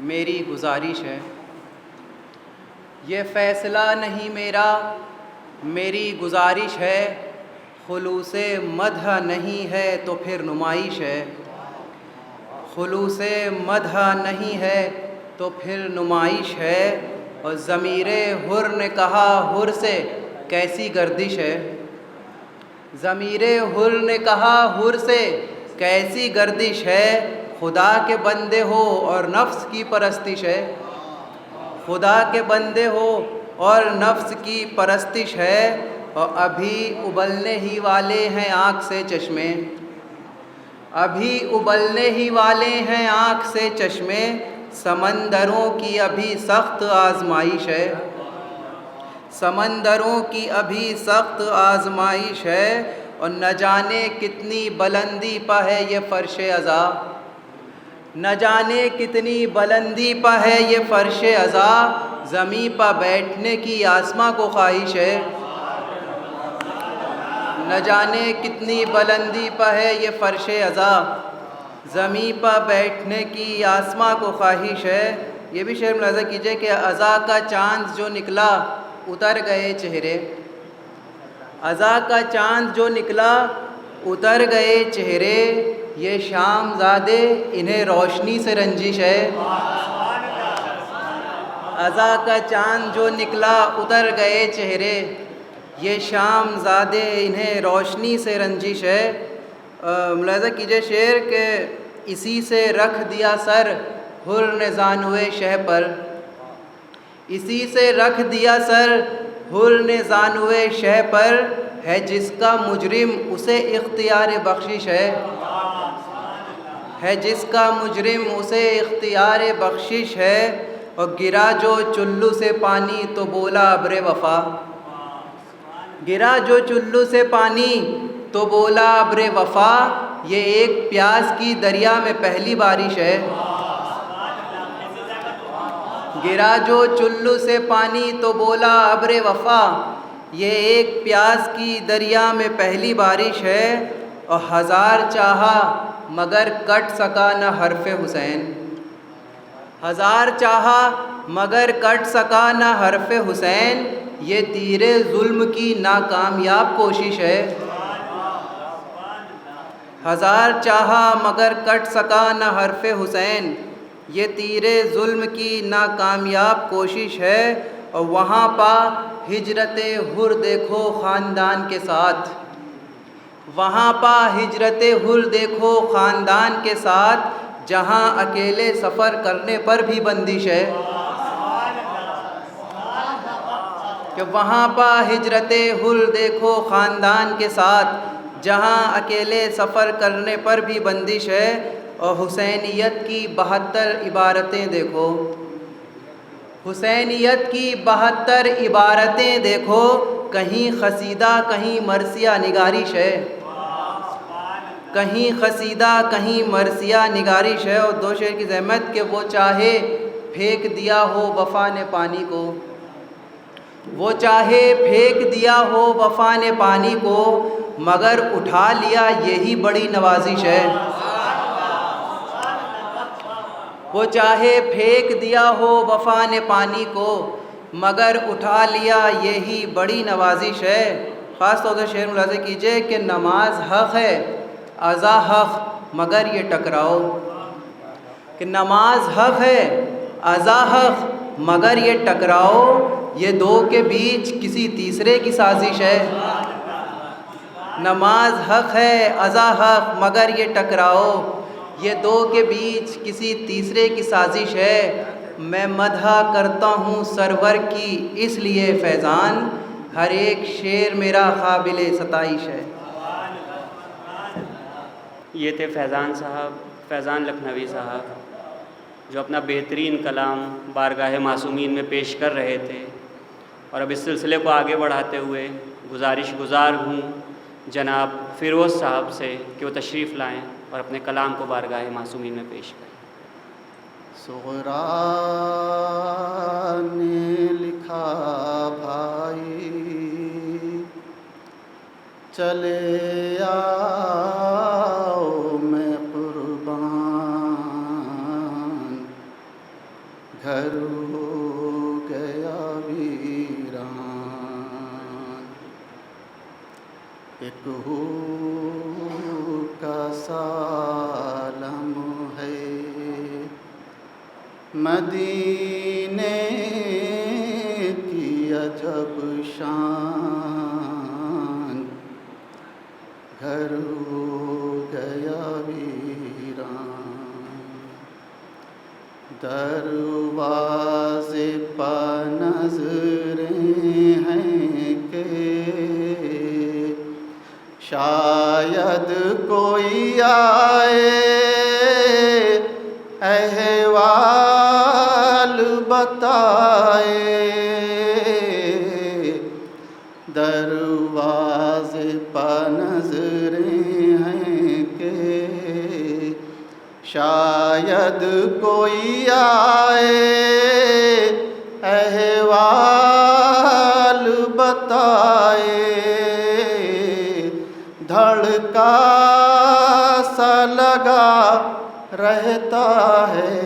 میری گزارش ہے، یہ فیصلہ نہیں میرا میری گزارش ہے، خلوص مدح نہیں ہے تو پھر نمائش ہے، خلوص مدح نہیں ہے تو پھر نمائش ہے، اور ضمیر حر نے کہا حر سے کیسی گردش ہے، ضمیر حر نے کہا حر سے کیسی گردش ہے، خدا کے بندے ہو اور نفس کی پرستش ہے، خدا کے بندے ہو اور نفس کی پرستش ہے، اور ابھی ابلنے ہی والے ہیں آنکھ سے چشمے، ابھی ابلنے ہی والے ہیں آنکھ سے چشمے، سمندروں کی ابھی سخت آزمائش ہے، سمندروں کی ابھی سخت آزمائش ہے، اور نہ جانے کتنی بلندی پہ ہے یہ فرش عزا، نہ جانے کتنی بلندی پہ ہے یہ فرش عزا، زمیں پہ بیٹھنے کی آسماں کو خواہش ہے، نہ جانے کتنی بلندی پہ ہے یہ فرش عزا، زمیں پہ بیٹھنے کی آسماں کو خواہش ہے۔ یہ بھی شعر ملاحظہ کیجئے کہ عزا کا چاند جو نکلا اتر گئے چہرے، عزا کا چاند جو نکلا اتر گئے چہرے، یہ شام زادے انہیں روشنی سے رنجش ہے، عزا کا چاند جو نکلا اتر گئے چہرے، یہ شام زادے انہیں روشنی سے رنجش ہے۔ ملاحظہ کیجئے شعر کہ اسی سے رکھ دیا سر حر نے زانوئے شہ پر، اسی سے رکھ دیا سر حر نے زانوئے شہ پر، ہے جس کا مجرم اسے اختیار بخشش ہے جس کا مجرم اسے اختیار بخشش ہے، اور گرا جو چلو سے پانی تو بولا ابر وفا، گرا جو چلو سے پانی تو بولا ابر وفا، یہ ایک پیاس کی دریا میں پہلی بارش ہے، گرا جو چلو سے پانی تو بولا ابر وفا، یہ ایک پیاس کی دریا میں پہلی بارش ہے، اور ہزار چاہا مگر کٹ سکا نہ حرف حسین، ہزار چاہا مگر کٹ سکا نہ حرف حسین، یہ تیر ظلم کی ناکامیاب کوشش ہے، ہزار چاہا مگر کٹ سکا نہ حرف حسین، یہ تیر ظلم کی ناکامیاب کوشش ہے، اور وہاں پا ہجرت حر دیکھو خاندان کے ساتھ، وہاں پا ہجرت حر دیکھو خاندان کے ساتھ، جہاں اکیلے سفر کرنے پر بھی بندش ہے، کہ وہاں پا ہجرت حر دیکھو خاندان کے ساتھ، جہاں اکیلے سفر کرنے پر بھی بندش ہے، اور حسینیت کی 72 عبارتیں دیکھو، حسینیت کی 72 عبارتیں دیکھو، کہیں قصیدہ کہیں مرثیہ نگارش ہے، کہیں قصیدہ کہیں مرثیہ نگارش ہے، اور دو شعر کی زحمت کہ وہ چاہے پھینک دیا ہو وفا نے پانی کو، وہ چاہے پھینک دیا ہو وفا نے پانی کو، مگر اٹھا لیا یہی بڑی نوازش ہے، وہ چاہے پھینک دیا ہو وفا نے پانی کو، مگر اٹھا لیا یہی بڑی نوازش ہے۔ خاص طور سے شعر ملاحظہ کیجئے کہ نماز حق ہے عزا حق مگر یہ ٹکراؤ، کہ نماز حق ہے عزا حق مگر یہ ٹکراؤ، یہ دو کے بیچ کسی تیسرے کی سازش ہے، نماز حق ہے عزا حق مگر یہ ٹکراؤ، یہ دو کے بیچ کسی تیسرے کی سازش ہے، میں مدح کرتا ہوں سرور کی اس لیے فیضان، ہر ایک شعر میرا قابل ستائش ہے۔ یہ تھے فیضان صاحب، فیضان لکھنوی صاحب، جو اپنا بہترین کلام بارگاہ معصومین میں پیش کر رہے تھے، اور اب اس سلسلے کو آگے بڑھاتے ہوئے گزارش گزار ہوں جناب فیروز صاحب سے کہ وہ تشریف لائیں اور اپنے کلام کو بارگاہ معصومین میں پیش کریں۔ سغرا نے لکھا بھائی چلے آؤ میں قربان، گھر ہو گیا ویران، ایک ہو کا سالم ہے مدینے کی عجب شان، گھر ہو گیا ویران، دروازے پہ نظریں ہیں کہ شاید کوئی آئے احوال بتائے، دروازے پہ نظریں ہیں کہ شاید کوئی آئے احوال بتائے، دھڑکا سا لگا رہتا ہے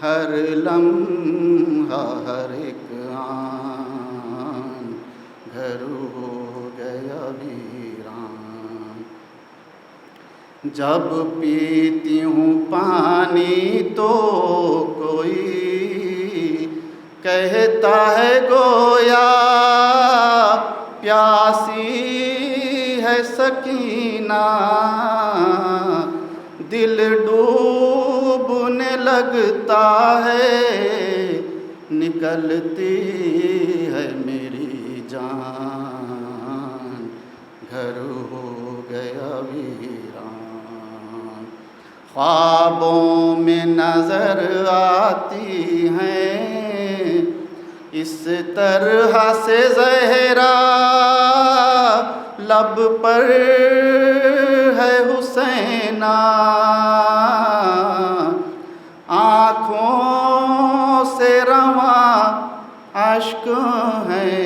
ہر لمحہ ہر ایک آن، گھر ہو گیا ویران، جب پیتی ہوں پانی تو کوئی کہتا ہے گویا پیاسی ہے سکینہ، دل ڈوبنے لگتا ہے نکلتی ہے میری جان، گھر ہو گیا ویران، خوابوں میں نظر آتی ہیں اس طرح سے زہرا، لب پر ہے حسینہ، آنکھوں سے رواں اشک ہیں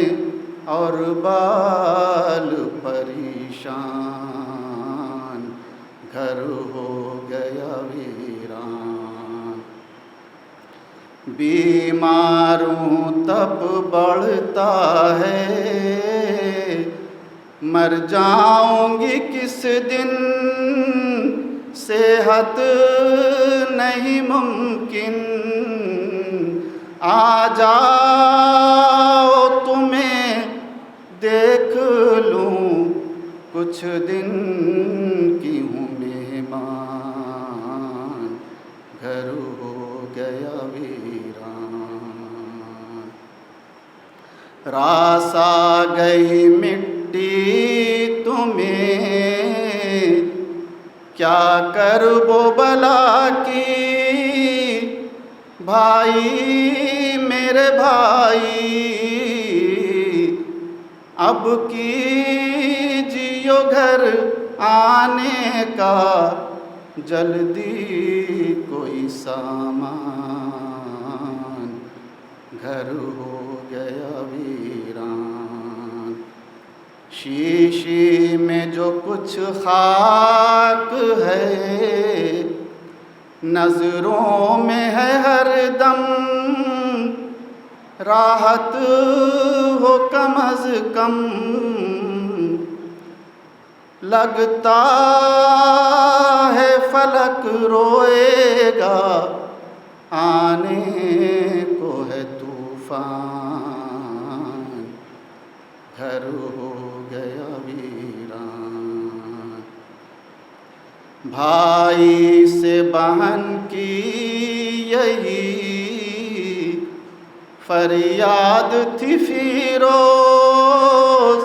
اور بال پریشان، گھر ہو گیا ویران، بیمار ہوں تب بڑھتا ہے مر جاؤں گی کس دن، صحت نہیں ممکن، آ جاؤ تمہیں دیکھ لوں کچھ دن کی ہوں مہمان، گھر ہو گیا ویران، راس آ گئی مٹی تمہیں کیا کرب و بلا کی، بھائی میرے بھائی اب کیجیو گھر آنے کا جلدی کوئی سامان، گھر ہو گیا ویران، شیشی میں جو کچھ خاک ہے نظروں میں ہے ہر دم، راحت ہو کم از کم، لگتا ہے فلک روئے گا آنے کو ہے طوفان، گھر ہو گیا ویران، بھائی سے بہن کی یہی فریاد تھی فیروز،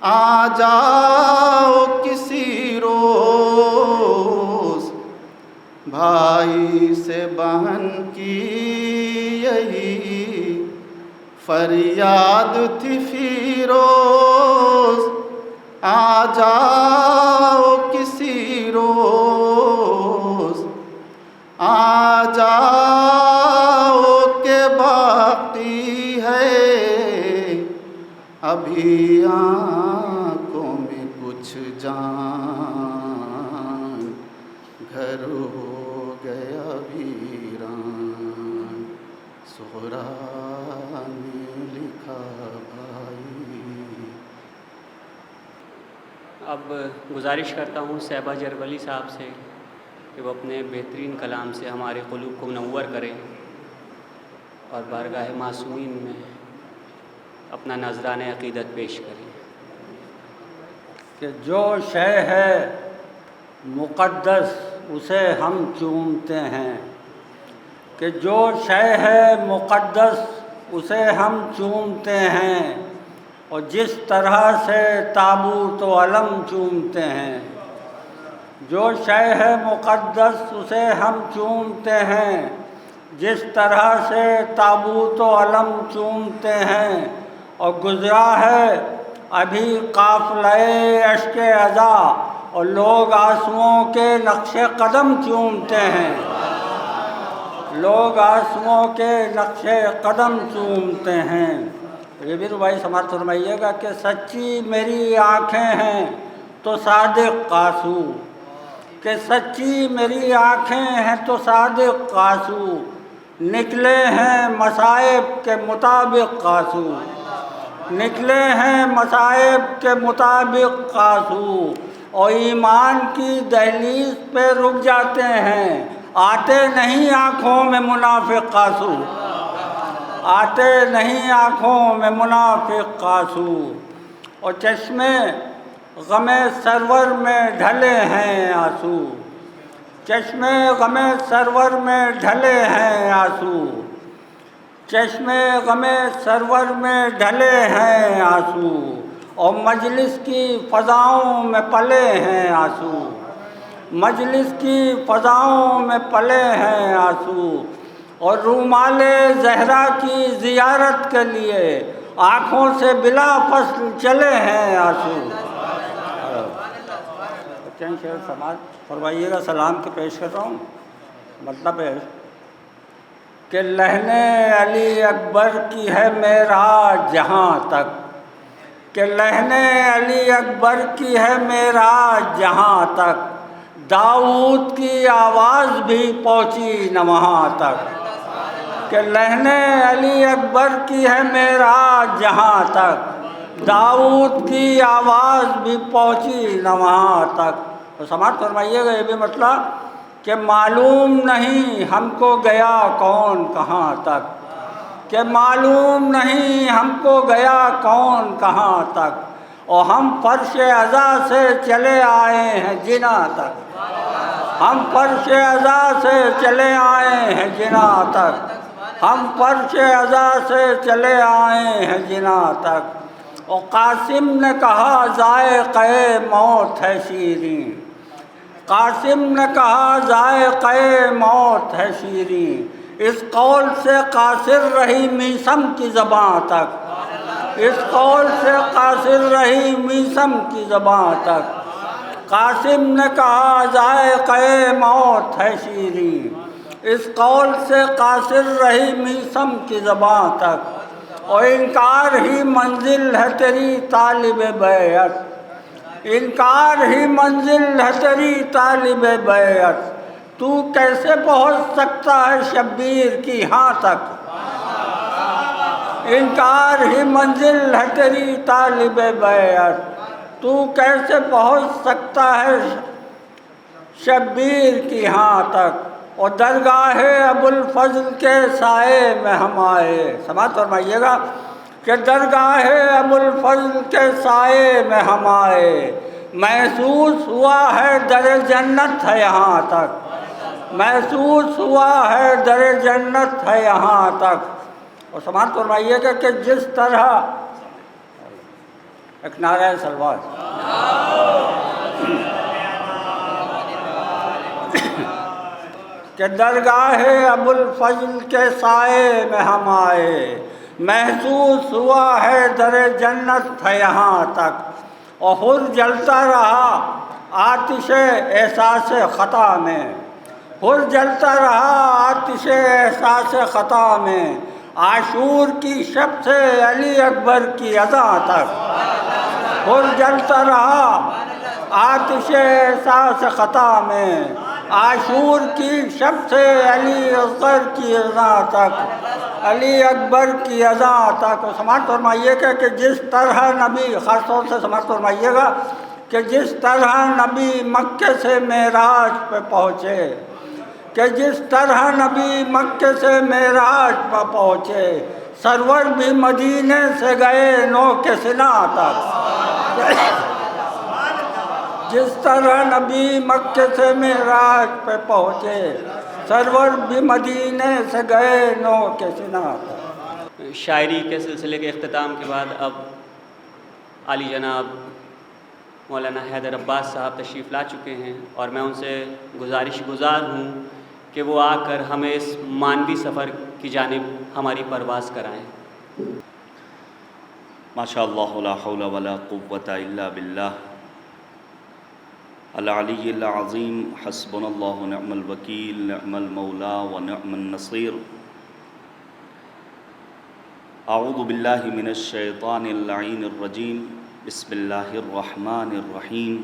آ جاؤ کسی روز، بھائی سے بہن کی یہی فریاد تھی فیروز، آ جاؤ کسی روز، آ جاؤ کہ باقی ہے ابھی آنکھوں میں کچھ جان، گھر ہو گیا ویران، قرآن لکھا بھائی۔ اب گزارش کرتا ہوں صاحبہ جربلی صاحب سے کہ وہ اپنے بہترین کلام سے ہمارے قلوب کو منور کریں اور بارگاہ معصومین میں اپنا نذرانہ عقیدت پیش کریں۔ کہ جو شے ہے مقدس اسے ہم چومتے ہیں، کہ جو شے ہے مقدس اسے ہم چومتے ہیں، اور جس طرح سے تابوت و علم چومتے ہیں۔ جو شے ہے مقدس اسے ہم چومتے ہیں، جس طرح سے تابوت و علم چومتے ہیں۔ اور گزرا ہے ابھی قافلہ اشک عزا اور لوگ آنسوؤں کے نقش قدم چومتے ہیں، لوگ آنسوؤں کے نقش قدم چومتے ہیں۔ یہ بھی بھائی سماعت فرمائیے گا کہ سچی میری آنکھیں ہیں تو صادق آنسو، کہ سچی میری آنکھیں ہیں تو صادق آنسو، نکلے ہیں مصائب کے مطابق آنسو، نکلے ہیں مصائب کے مطابق آنسو، اور ایمان کی دہلیز پہ رک جاتے ہیں، آتے نہیں آنکھوں میں منافق آنسو، آتے نہیں آنکھوں میں منافق آنسو۔ اور چشمے غم سرور میں ڈھلے ہیں آنسو، چشمے غم سرور میں ڈھلے ہیں آنسو، چشمے غم سرور میں ڈھلے ہیں آنسو، اور مجلس کی فضاؤں میں پلے ہیں آنسو، مجلس کی فضاؤں میں پلے ہیں آنسو، اور رومال زہرا کی زیارت کے لیے آنکھوں سے بلا فصل چلے ہیں آنسو۔ چند شعر سماعت فرمائیے گا، سلام کے پیش کر رہا ہوں۔ مطلب ہے کہ لہن علی اکبر کی ہے معراج جہاں تک، کہ لہن علی اکبر کی ہے معراج جہاں تک، داؤد کی آواز بھی پہنچی نہ وہاں تک، کہ لہن علی اکبر کی ہے معراج جہاں تک، داؤد کی آواز بھی پہنچی نہ وہاں تک۔ تو سماعت فرمائیے گا، یہ بھی مطلب کہ معلوم نہیں ہم کو گیا کون کہاں تک، کہ معلوم نہیں ہم کو گیا کون کہاں تک، اور ہم فرش عزا سے چلے آئے ہیں جنا تک، ہم فرش عزا سے چلے آئے ہیں جنا تک، ہم فرش عزا سے چلے آئے ہیں جنا تک۔ اور قاسم نے کہا ذائقہ موت ہے شیریں، قاسم نے کہا ذائقہ موت ہے شیریں، اس قول سے قاصر رہی میثم کی زباں تک، اس قول سے قاصر رہی میثم کی زباں تک۔ قاسم نے کہا ذائقہ موت ہے شیریں، اس قول سے قاصر رہی میثم کی زباں تک، اور انکار ہی منزل ہے تیری طالب بیعت، انکار ہی منزل ہے تیری طالب بیعت، تو کیسے پہنچ سکتا ہے شبیر کی ہاں تک، انکار ہی منزل ہے تیری طالب بیعت، تو کیسے پہنچ سکتا ہے شبیر کی ہاں تک۔ اور درگاہ ابوالفضل کے سائے میں ہم آئے، سماعت فرمائیے گا کہ درگاہ ابوالفضل کے سائے میں ہم آئے، محسوس ہوا ہے در جنت ہے یہاں تک، محسوس ہوا ہے در جنت ہے یہاں تک۔ اور سماعت فرمائیے گا کہ جس طرح ایک نعرہ سلوات، کہ درگاہ ابوالفضل کے سائے میں ہم آئے، محسوس ہوا ہے در جنت ہے یہاں تک، اور خود جلتا رہا آتش احساس خطا میں، خود جلتا رہا آتش احساس خطا میں، عاشور کی شب سے علی اکبر کی اذاں تک، خود جلتا رہا آتش احساس خطا میں، عاشور کی شب سے علی اکبر کی اذاں تک، علی اکبر کی اذاں عطا کو سماعت فرمائیے کہ جس طرح نبی، خاص طور سے سماعت فرمائیے گا کہ جس طرح نبی مکے سے معراج پہ پہنچے، کہ جس طرح نبی مکے سے معراج پہ پہنچے، سرور بھی مدینے سے گئے نو کے سنا تک۔ جس طرح نبی مکے سے معراج پہ پہنچے، سرور بھی مدینے سے گئے نو کے سنا تک۔ شاعری کے سلسلے کے اختتام کے بعد اب عالی جناب مولانا حیدر عباس صاحب تشریف لا چکے ہیں، اور میں ان سے گزارش گزار ہوں کہ وہ آ کر ہمیں اس مانوی سفر کی جانب ہماری پرواز کرائیں۔ ماشاء اللہ لا حول ولا قوة الا باللہ العلی العظیم، حسبنا اللہ نعم الوکیل، نعم المولا ونعم النصیر۔ اعوذ باللہ من الشیطان اللعین الرجیم، بسم اللہ الرحمن الرحیم۔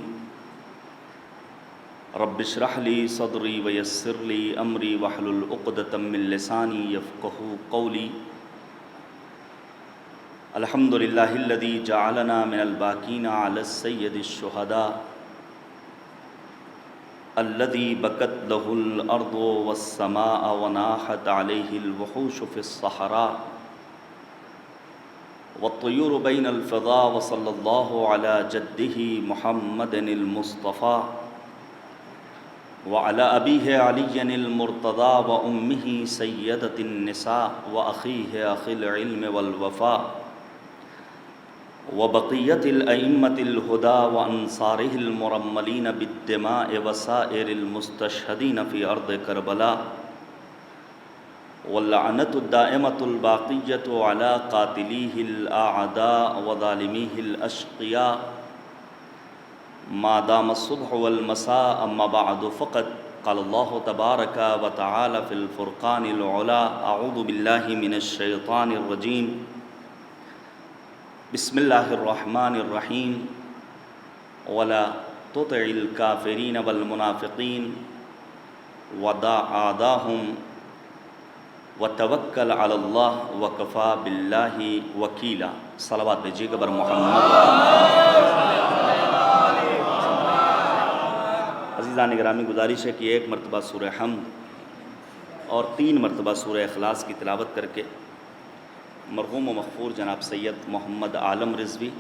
رب اشرح لی صدری ویسر لی امری واحلل عقدۃ من لسانی یفقہوا قولی۔ الحمد للہ الذی جعلنا من الباکین علی السید الشہداء الذي بكت له الأرض والسماء وناحت عليه الوحوش في الصحراء والطيور بين الفضاء، وصلى الله على جده محمد المصطفى وعلى أبيه علي المرتضى وأمه سيدة النساء وأخيه أخي العلم والوفاء وبقية الأئمة الهدى وأنصاره المرملين بالدماء وسائر المستشهدين في أرض كربلاء، واللعنة الدائمة الباقية على قاتليه الأعداء وظالميه الأشقياء ما دام الصبح والمساء، أما بعد فقد قال الله تبارك وتعالى في الفرقان العلى: أعوذ بالله من الشيطان الرجيم، بسم اللہ الرحمن الرحیم، ولا تطع الکافرین والمنافقین ودع اعداءهم وتوکل علی اللہ وکفی باللہ وکیلا۔ صلوات بھیجیے گا بر محمد۔ عزیزان گرامی، گزارش ہے کہ ایک مرتبہ سورہ حمد اور 3 مرتبہ سورہ اخلاص کی تلاوت کر کے مرحوم و مغفور جناب سید محمد عالم رضوی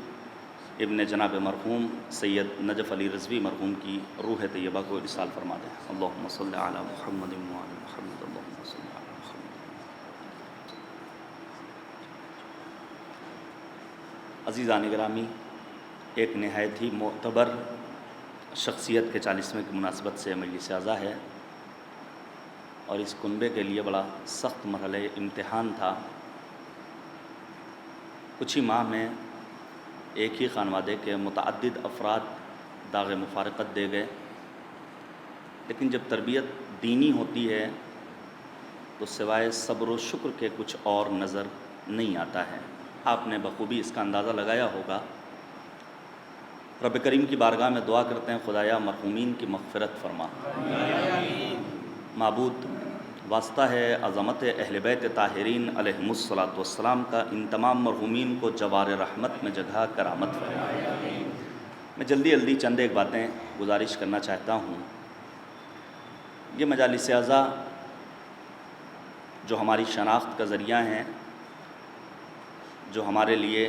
ابن جناب مرحوم سید نجف علی رضوی مرحوم کی روح طیبہ کو ارسال فرما دیں۔ اللہم صلی علی محمد وعلی محمد، اللہم صلی علی محمد۔ عزیزان گرامی، ایک نہایت ہی معتبر شخصیت کے 40ویں کی مناسبت سے مجلس اعزا ہے، اور اس کنبے کے لیے بڑا سخت مرحلہ امتحان تھا۔ کچھ ہی ماہ میں ایک ہی خانوادے کے متعدد افراد داغ مفارقت دے گئے، لیکن جب تربیت دینی ہوتی ہے تو سوائے صبر و شکر کے کچھ اور نظر نہیں آتا ہے۔ آپ نے بخوبی اس کا اندازہ لگایا ہوگا۔ رب کریم کی بارگاہ میں دعا کرتے ہیں، خدایا مرحومین کی مغفرت فرما۔ معبود، واسطہ ہے عظمت اہل بیت طاہرین علیہم الصلاۃ والسلام کا، ان تمام مرحومین کو جوار رحمت میں جگہ کرامت فرما۔ میں جلدی چند ایک باتیں گزارش کرنا چاہتا ہوں۔ یہ مجالس اعزا جو ہماری شناخت کا ذریعہ ہیں، جو ہمارے لیے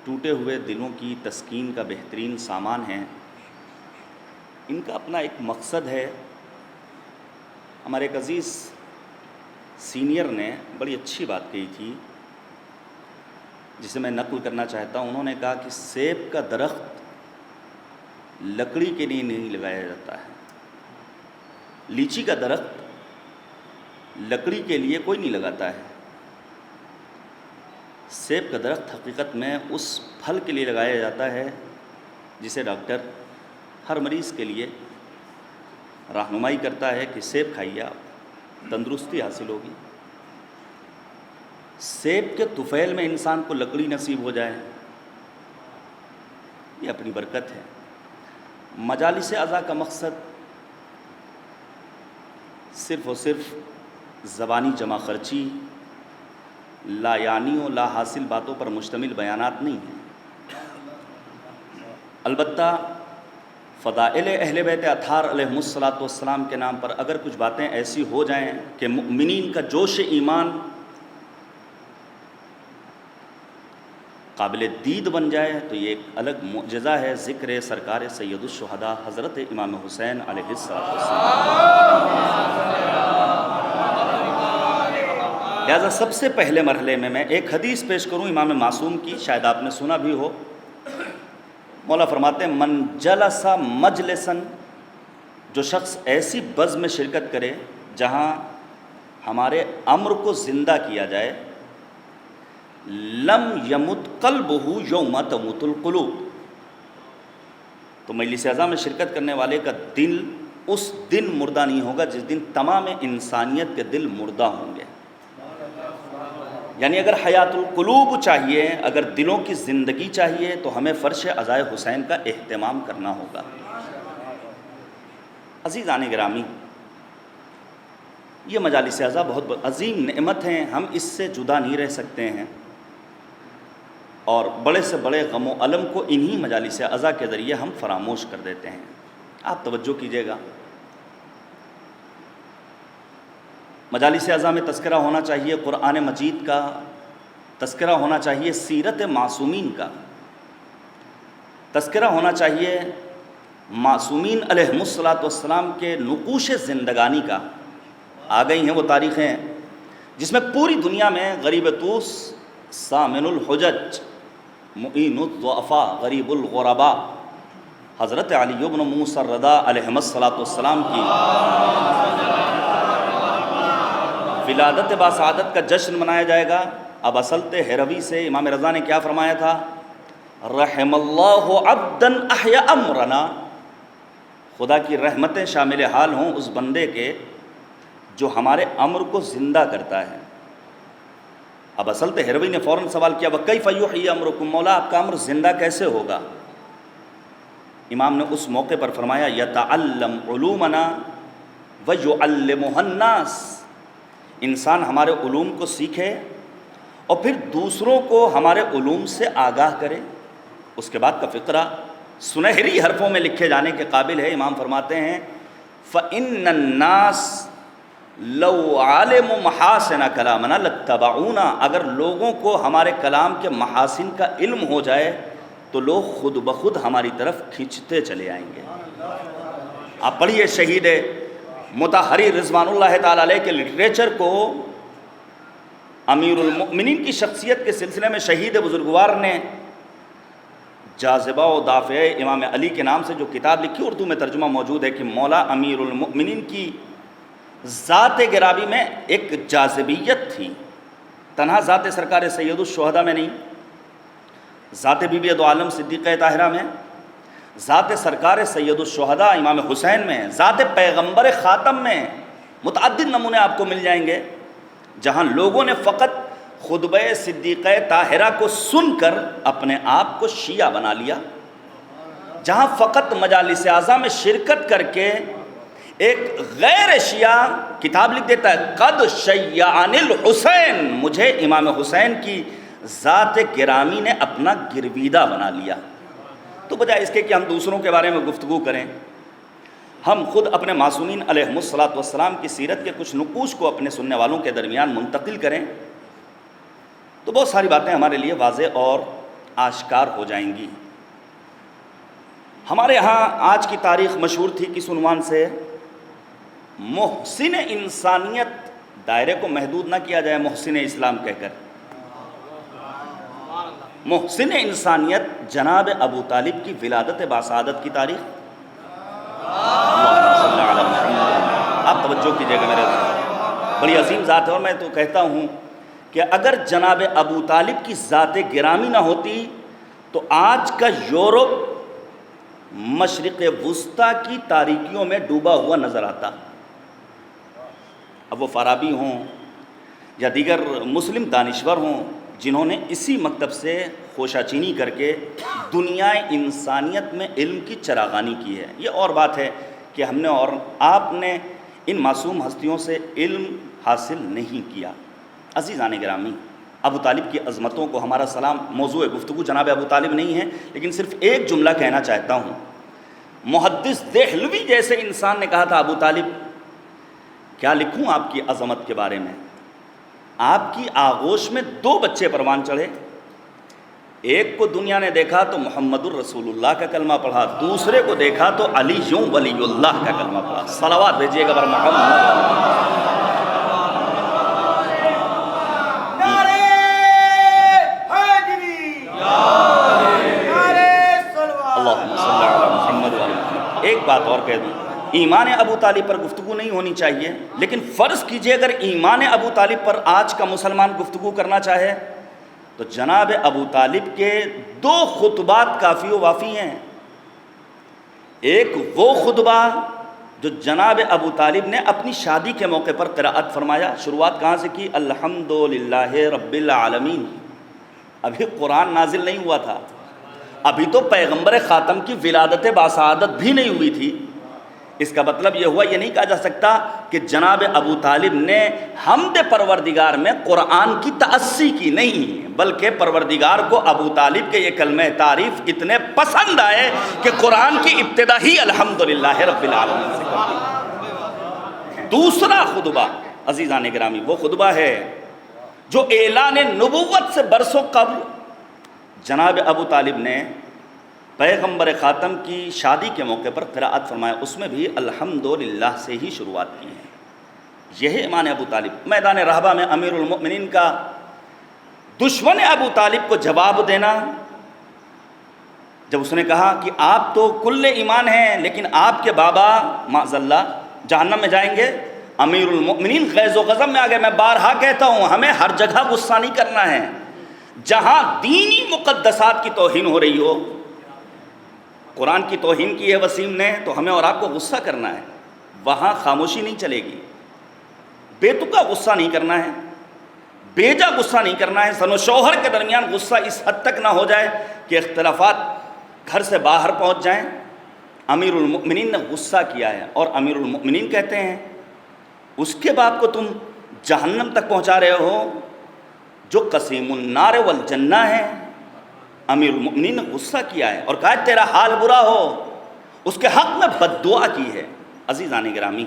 ٹوٹے ہوئے دلوں کی تسکین کا بہترین سامان ہیں، ان کا اپنا ایک مقصد ہے۔ ہمارے ایک عزیز سینئر نے بڑی اچھی بات کہی تھی، جسے میں نقل کرنا چاہتا ہوں۔ انہوں نے کہا کہ سیب کا درخت لکڑی کے لیے نہیں لگایا جاتا ہے، لیچی کا درخت لکڑی کے لیے کوئی نہیں لگاتا ہے، سیب کا درخت حقیقت میں اس پھل کے لیے لگایا جاتا ہے جسے ڈاکٹر ہر مریض کے لیے رہنمائی کرتا ہے کہ سیب کھائیے، آپ تندرستی حاصل ہوگی۔ سیب کے طفیل میں انسان کو لکڑی نصیب ہو جائے، یہ اپنی برکت ہے۔ مجالس اعزا کا مقصد صرف اور صرف زبانی جمع خرچی لا یعنی و لا حاصل باتوں پر مشتمل بیانات نہیں ہیں۔ البتہ فضائل اہل بیت اطہار علیہم الصلاۃ والسلام کے نام پر اگر کچھ باتیں ایسی ہو جائیں کہ مؤمنین کا جوش ایمان قابل دید بن جائے تو یہ ایک الگ معجزہ ہے، ذکر سرکار سید الشہداء حضرت امام حسین علیہ السلام۔ لہٰذا سب سے پہلے مرحلے میں ایک حدیث پیش کروں امام معصوم کی، شاید آپ نے سنا بھی ہو۔ مولا فرماتے ہیں من جلس مجلسن، جو شخص ایسی بز میں شرکت کرے جہاں ہمارے امر کو زندہ کیا جائے، لم یمت قلبہ یوم تموت القلوب، تو مجلس اعظم میں شرکت کرنے والے کا دل اس دن مردہ نہیں ہوگا جس دن تمام انسانیت کے دل مردہ ہوں گے۔ یعنی اگر حیات القلوب چاہیے، اگر دلوں کی زندگی چاہیے تو ہمیں فرش عزائے حسین کا اہتمام کرنا ہوگا۔ عزیزان گرامی، یہ مجالس اعزا بہت عظیم نعمت ہیں، ہم اس سے جدا نہیں رہ سکتے ہیں، اور بڑے سے بڑے غم و الم کو انہی مجالس اعزا کے ذریعے ہم فراموش کر دیتے ہیں۔ آپ توجہ کیجیے گا، مجالس اعزا میں تذکرہ ہونا چاہیے قرآن مجید کا، تذکرہ ہونا چاہیے سیرت معصومین کا، تذکرہ ہونا چاہیے معصومین علیہم الصلاۃ والسلام کے نقوش زندگانی کا۔ آ گئی ہیں وہ تاریخیں جس میں پوری دنیا میں غریب توس، سامن الحجج، معین الضعفاء، غریب الغرباء، حضرت علی بن موسیٰ الرضا علیہم الصلاۃ والسلام کی ولادت باسعادت کا جشن منایا جائے گا۔ اب اصلت ہیروی سے امام رضا نے کیا فرمایا تھا؟ رحم اللہ عبدا احیا امرنا، خدا کی رحمتیں شامل حال ہوں اس بندے کے جو ہمارے امر کو زندہ کرتا ہے۔ اب اصلت ہیروی نے فوراً سوال کیا وَكَيْفَ يُحْيِي أَمْرُكُمْ، مولا آپ کا امر زندہ کیسے ہوگا؟ امام نے اس موقع پر فرمایا یتعلم علومنا ویعلمها الناس، انسان ہمارے علوم کو سیکھے اور پھر دوسروں کو ہمارے علوم سے آگاہ کرے۔ اس کے بعد کا فقرہ سنہری حرفوں میں لکھے جانے کے قابل ہے۔ امام فرماتے ہیں فَإِنَّ النَّاسَ لَوْ عَالِمُ مَحَاسِنَ كَلَامَنَا لَاتَّبَعُونَا، اگر لوگوں کو ہمارے کلام کے محاسن کا علم ہو جائے تو لوگ خود بخود ہماری طرف کھنچتے چلے آئیں گے۔ آپ پڑھیے شہید مطہری رضوان اللہ تعالیٰ علیہ کے لٹریچر کو، امیر المؤمنین کی شخصیت کے سلسلے میں شہید بزرگوار نے جاذبہ و دافع امام علی کے نام سے جو کتاب لکھی، اردو میں ترجمہ موجود ہے کہ مولا امیر المؤمنین کی ذات گرامی میں ایک جاذبیت تھی، تنہا ذات سرکار سید الشہداء میں نہیں، ذات بی بی دو عالم صدیقہ طاہرہ میں، ذات سرکار سید الشہداء امام حسین میں، ذات پیغمبر خاتم میں، متعدد نمونے آپ کو مل جائیں گے جہاں لوگوں نے فقط خطبہ صدیقہ طاہرہ کو سن کر اپنے آپ کو شیعہ بنا لیا، جہاں فقط مجالس اعزا میں شرکت کر کے ایک غیر شیعہ کتاب لکھ دیتا ہے قد شیعان الحسین، مجھے امام حسین کی ذات گرامی نے اپنا گرویدہ بنا لیا۔ تو بجائے اس کے کہ ہم دوسروں کے بارے میں گفتگو کریں، ہم خود اپنے معصومین علیہم الصلاۃ والسلام کی سیرت کے کچھ نقوش کو اپنے سننے والوں کے درمیان منتقل کریں تو بہت ساری باتیں ہمارے لیے واضح اور آشکار ہو جائیں گی۔ ہمارے ہاں آج کی تاریخ مشہور تھی کس عنوان سے؟ محسن انسانیت، دائرے کو محدود نہ کیا جائے محسن اسلام کہہ کر، محسن انسانیت جناب ابو طالب کی ولادت باسعادت کی تاریخ۔ آپ توجہ کیجئے گا میرے، بڑی عظیم ذات ہے، اور میں تو کہتا ہوں کہ اگر جناب ابو طالب کی ذات گرامی نہ ہوتی تو آج کا یورپ مشرق وسطیٰ کی تاریکیوں میں ڈوبا ہوا نظر آتا۔ اب وہ فارابی ہوں یا دیگر مسلم دانشور ہوں جنہوں نے اسی مکتب سے خوشہ چینی کر کے دنیا انسانیت میں علم کی چراغانی کی ہے۔ یہ اور بات ہے کہ ہم نے اور آپ نے ان معصوم ہستیوں سے علم حاصل نہیں کیا۔ عزیزان گرامی، ابو طالب کی عظمتوں کو ہمارا سلام موضوع گفتگو جناب ابو طالب نہیں ہے، لیکن صرف ایک جملہ کہنا چاہتا ہوں۔ محدث دہلوی جیسے انسان نے کہا تھا ابو طالب کیا لکھوں آپ کی عظمت کے بارے میں؟ آپ کی آغوش میں 2 بچے پروان چڑھے، ایک کو دنیا نے دیکھا تو محمد الرسول اللہ کا کلمہ پڑھا، دوسرے کو دیکھا تو علی ولی اللہ کا کلمہ پڑھا۔ صلوات بھیجیے گا بر محمد۔ ایک بات اور کہہ دوں، ایمان ابو طالب پر گفتگو نہیں ہونی چاہیے، لیکن فرض کیجئے اگر ایمان ابو طالب پر آج کا مسلمان گفتگو کرنا چاہے تو جناب ابو طالب کے 2 خطبات کافی و وافی ہیں۔ ایک وہ خطبہ جو جناب ابو طالب نے اپنی شادی کے موقع پر قراءت فرمایا، شروعات کہاں سے کی؟ الحمدللہ رب العالمین۔ ابھی قرآن نازل نہیں ہوا تھا، ابھی تو پیغمبر خاتم کی ولادت باسعادت بھی نہیں ہوئی تھی۔ اس کا مطلب یہ ہوا، یہ نہیں کہا جا سکتا کہ جناب ابو طالب نے حمد پروردگار میں قرآن کی تأسی کی، نہیں، بلکہ پروردگار کو ابو طالب کے یہ کلمہ تعریف اتنے پسند آئے کہ قرآن کی ابتدا ہی الحمدللہ رب العالمین سے کرتی۔ دوسرا خطبہ عزیزان گرامی وہ خطبہ ہے جو اعلان نبوت سے برسوں قبل جناب ابو طالب نے پیغمبر خاتم کی شادی کے موقع پر قراءت فرمایا، اس میں بھی الحمدللہ سے ہی شروعات کی ہے۔ یہ ہے ایمان ابو طالب۔ میدان رہبہ میں امیر المؤمنین کا دشمن ابو طالب کو جواب دینا، جب اس نے کہا کہ آپ تو کل ایمان ہیں لیکن آپ کے بابا معاذ اللہ جہنم میں جائیں گے، امیر المؤمنین غیظ و غضب میں آ گئے۔ میں بارہا کہتا ہوں ہمیں ہر جگہ غصہ نہیں کرنا ہے، جہاں دینی مقدسات کی توہین ہو رہی ہو، قرآن کی توہین کی ہے وسیم نے، تو ہمیں اور آپ کو غصہ کرنا ہے، وہاں خاموشی نہیں چلے گی، بے تکا غصہ نہیں کرنا ہے، بیجا غصہ نہیں کرنا ہے۔ زن و شوہر کے درمیان غصہ اس حد تک نہ ہو جائے کہ اختلافات گھر سے باہر پہنچ جائیں۔ امیر المؤمنین نے غصہ کیا ہے اور امیر المؤمنین کہتے ہیں اس کے باپ کو تم جہنم تک پہنچا رہے ہو جو قسیم النار والجنہ ہے۔ امیر المؤمنین نے غصہ کیا ہے اور کہا تیرا حال برا ہو، اس کے حق میں بد دعا کی ہے۔ عزیزان گرامی،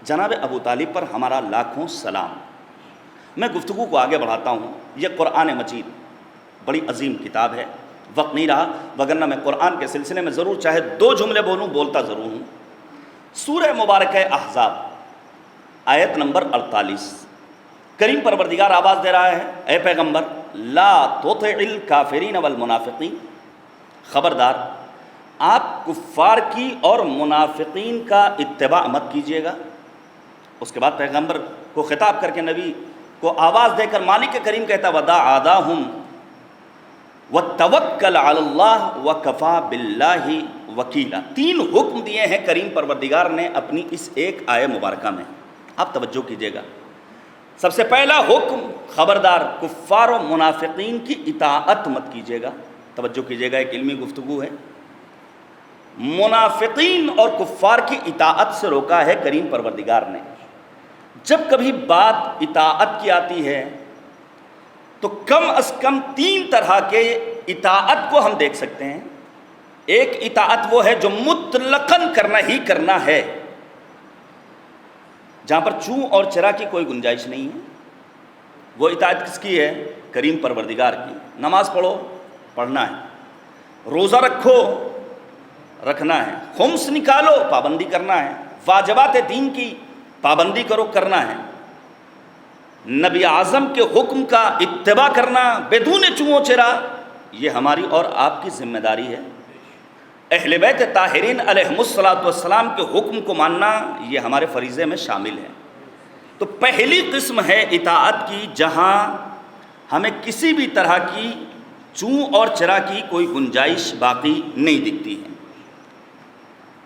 جناب ابو طالب پر ہمارا لاکھوں سلام۔ میں گفتگو کو آگے بڑھاتا ہوں۔ یہ قرآن مجید بڑی عظیم کتاب ہے، وقت نہیں رہا وگرنہ میں قرآن کے سلسلے میں ضرور چاہے 2 جملے بولوں، بولتا ضرور ہوں۔ سورہ مبارکہ احزاب آیت نمبر 48، کریم پروردگار آواز دے رہا ہے، اے پیغمبر لا تطع الکافرین والمنافقین، خبردار آپ کفار کی اور منافقین کا اتباع مت کیجیے گا۔ اس کے بعد پیغمبر کو خطاب کر کے نبی کو آواز دے کر مالک کریم کہتا ودع عاداہم وتوکل علی اللہ وکفا باللہ وکیلا۔ 3 حکم دیے ہیں کریم پروردگار نے اپنی اس ایک آیہ مبارکہ میں، آپ توجہ کیجیے گا۔ سب سے پہلا حکم، خبردار کفار و منافقین کی اطاعت مت کیجیے گا۔ توجہ کیجیے گا، ایک علمی گفتگو ہے۔ منافقین اور کفار کی اطاعت سے روکا ہے کریم پروردگار نے۔ جب کبھی بات اطاعت کی آتی ہے تو کم از کم 3 طرح کے اطاعت کو ہم دیکھ سکتے ہیں۔ ایک اطاعت وہ ہے جو مطلقاً کرنا ہی کرنا ہے، جہاں پر چوں اور چرا کی کوئی گنجائش نہیں ہے۔ وہ اطاعت کس کی ہے؟ کریم پروردگار کی۔ نماز پڑھو، پڑھنا ہے، روزہ رکھو، رکھنا ہے، خمس نکالو، پابندی کرنا ہے، واجبات دین کی پابندی کرو، کرنا ہے، نبی اعظم کے حکم کا اتباع کرنا بدون چوں و چرا، یہ ہماری اور آپ کی ذمہ داری ہے۔ اہل بیت طاہرین علیہم الصلاۃ والسلام کے حکم کو ماننا یہ ہمارے فریضے میں شامل ہے۔ تو پہلی قسم ہے اطاعت کی جہاں ہمیں کسی بھی طرح کی چوں اور چرا کی کوئی گنجائش باقی نہیں دکھتی ہے۔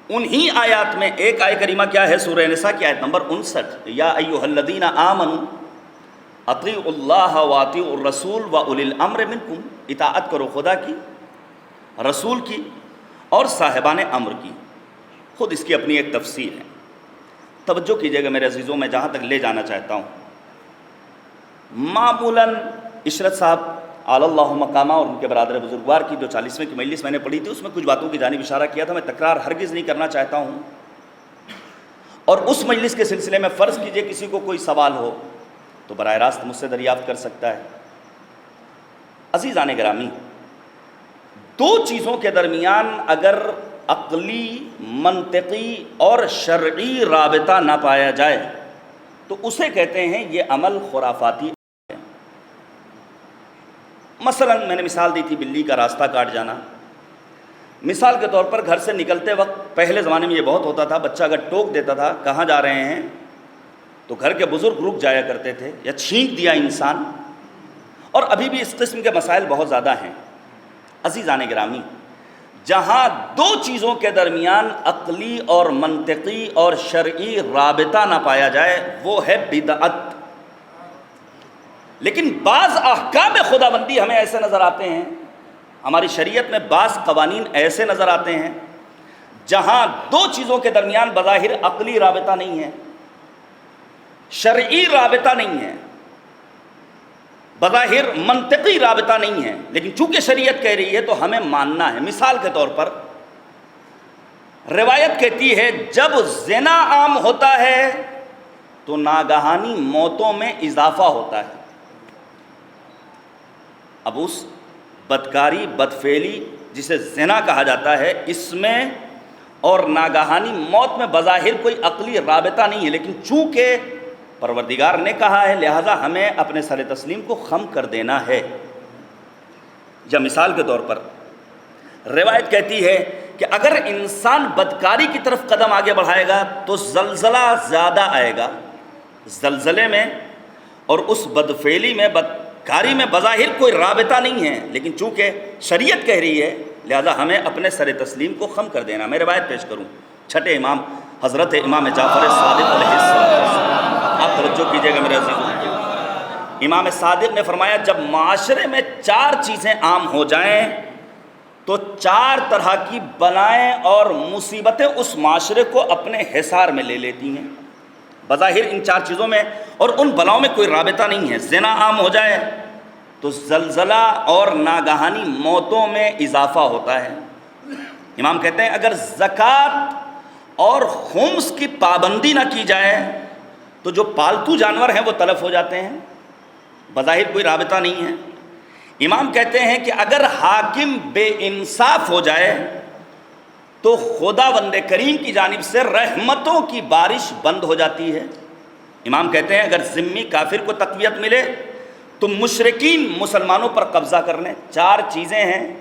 انہی آیات میں ایک آیہ کریمہ کیا ہے؟ سورہ نساء کی آیت نمبر 59، یا ایھا الذین آمنوا اطیعوا اللہ واطیعوا الرسول واولی الامر منکم، اطاعت کرو خدا کی، رسول کی اور صاحبان امر کی۔ خود اس کی اپنی ایک تفسیر ہے، توجہ کیجیے گا میرے عزیزوں، میں جہاں تک لے جانا چاہتا ہوں۔ معمولاً عشرت صاحب اعلی اللہ مقامہ اور ان کے برادر بزرگوار کی جو 40ویں کی مجلس میں نے پڑھی تھی، اس میں کچھ باتوں کی جانب اشارہ کیا تھا، میں تکرار ہرگز نہیں کرنا چاہتا ہوں. اور اس مجلس کے سلسلے میں فرض کیجئے کسی کو کوئی سوال ہو تو براہ راست مجھ سے دریافت کر سکتا ہے. عزیزان گرامی، دو چیزوں کے درمیان اگر عقلی، منطقی اور شرعی رابطہ نہ پایا جائے تو اسے کہتے ہیں یہ عمل خرافاتی ہے. مثلا میں نے مثال دی تھی بلی کا راستہ کاٹ جانا. مثال کے طور پر گھر سے نکلتے وقت پہلے زمانے میں یہ بہت ہوتا تھا، بچہ اگر ٹوک دیتا تھا کہاں جا رہے ہیں تو گھر کے بزرگ رک جایا کرتے تھے، یا چھینک دیا انسان. اور ابھی بھی اس قسم کے مسائل بہت زیادہ ہیں. عزیزان گرامی، جہاں دو چیزوں کے درمیان عقلی اور منطقی اور شرعی رابطہ نہ پایا جائے وہ ہے بدعت. لیکن بعض احکام خداوندی ہمیں ایسے نظر آتے ہیں، ہماری شریعت میں بعض قوانین ایسے نظر آتے ہیں جہاں دو چیزوں کے درمیان بظاہر عقلی رابطہ نہیں ہے، شرعی رابطہ نہیں ہے، بظاہر منطقی رابطہ نہیں ہے، لیکن چونکہ شریعت کہہ رہی ہے تو ہمیں ماننا ہے. مثال کے طور پر روایت کہتی ہے جب زنا عام ہوتا ہے تو ناگہانی موتوں میں اضافہ ہوتا ہے. اب اس بدکاری، بدفعلی جسے زنا کہا جاتا ہے، اس میں اور ناگہانی موت میں بظاہر کوئی عقلی رابطہ نہیں ہے، لیکن چونکہ پروردگار نے کہا ہے لہذا ہمیں اپنے سر تسلیم کو خم کر دینا ہے. یا مثال کے طور پر روایت کہتی ہے کہ اگر انسان بدکاری کی طرف قدم آگے بڑھائے گا تو زلزلہ زیادہ آئے گا. زلزلے میں اور اس بدفعلی میں، بدکاری میں بظاہر کوئی رابطہ نہیں ہے، لیکن چونکہ شریعت کہہ رہی ہے لہذا ہمیں اپنے سر تسلیم کو خم کر دینا. میں روایت پیش کروں، چھٹے امام حضرت امام جعفر صادق علیہ السلام، آپ توجہ کیجئے گا میرے عزیزوں. امام صادق نے فرمایا جب معاشرے میں چار چیزیں عام ہو جائیں تو چار طرح کی بلائیں اور مصیبتیں اس معاشرے کو اپنے حصار میں لے لیتی ہیں. بظاہر ان چار چیزوں میں اور ان بلاؤں میں کوئی رابطہ نہیں ہے. زنا عام ہو جائے تو زلزلہ اور ناگہانی موتوں میں اضافہ ہوتا ہے. امام کہتے ہیں اگر زکوٰۃ اور خمس کی پابندی نہ کی جائے تو جو پالتو جانور ہیں وہ تلف ہو جاتے ہیں، بظاہر کوئی رابطہ نہیں ہے. امام کہتے ہیں کہ اگر حاکم بے انصاف ہو جائے تو خداوند کریم کی جانب سے رحمتوں کی بارش بند ہو جاتی ہے. امام کہتے ہیں اگر ذمی کافر کو تقویت ملے تو مشرکین مسلمانوں پر قبضہ کر لیں. چار چیزیں ہیں،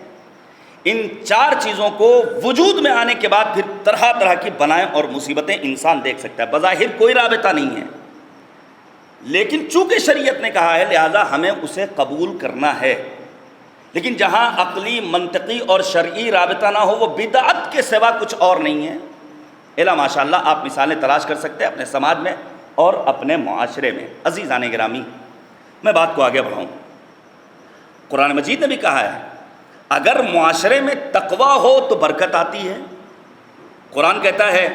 ان چار چیزوں کو وجود میں آنے کے بعد پھر طرح طرح کی بلائیں اور مصیبتیں انسان دیکھ سکتا ہے. بظاہر کوئی رابطہ نہیں ہے، لیکن چونکہ شریعت نے کہا ہے لہذا ہمیں اسے قبول کرنا ہے. لیکن جہاں عقلی، منطقی اور شرعی رابطہ نہ ہو وہ بدعت کے سوا کچھ اور نہیں ہے. الا ماشاءاللہ آپ مثالیں تلاش کر سکتے ہیں اپنے سماج میں اور اپنے معاشرے میں. عزیزان گرامی، میں بات کو آگے بڑھاؤں. قرآن مجید نے بھی کہا ہے اگر معاشرے میں تقویٰ ہو تو برکت آتی ہے. قرآن کہتا ہے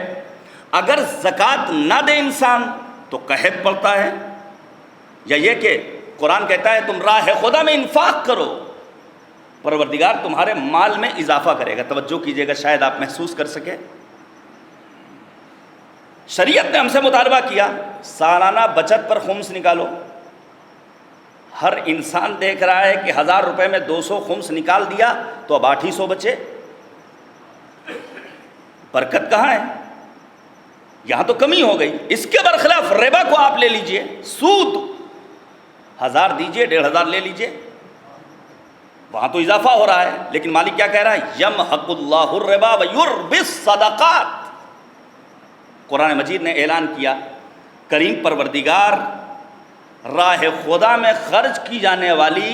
اگر زکوٰۃ نہ دے انسان تو قحط پڑتا ہے. یا یہ کہ قرآن کہتا ہے تم راہ خدا میں انفاق کرو، پروردگار تمہارے مال میں اضافہ کرے گا. توجہ کیجئے گا، شاید آپ محسوس کر سکیں. شریعت نے ہم سے مطالبہ کیا سالانہ بچت پر خمس نکالو. ہر انسان دیکھ رہا ہے کہ 1000 روپے میں 200 خمس نکال دیا تو اب 800 بچے. برکت کہاں ہے؟ یہاں تو کمی ہو گئی. اس کے برخلاف ربا کو آپ لے لیجئے، سود 1000 دیجئے، 1500 لے لیجئے، وہاں تو اضافہ ہو رہا ہے. لیکن مالک کیا کہہ رہا ہے؟ یمحق اللہ الربا ویربی الصدقات. قرآن مجید نے اعلان کیا کریم پروردگار راہ خدا میں خرچ کی جانے والی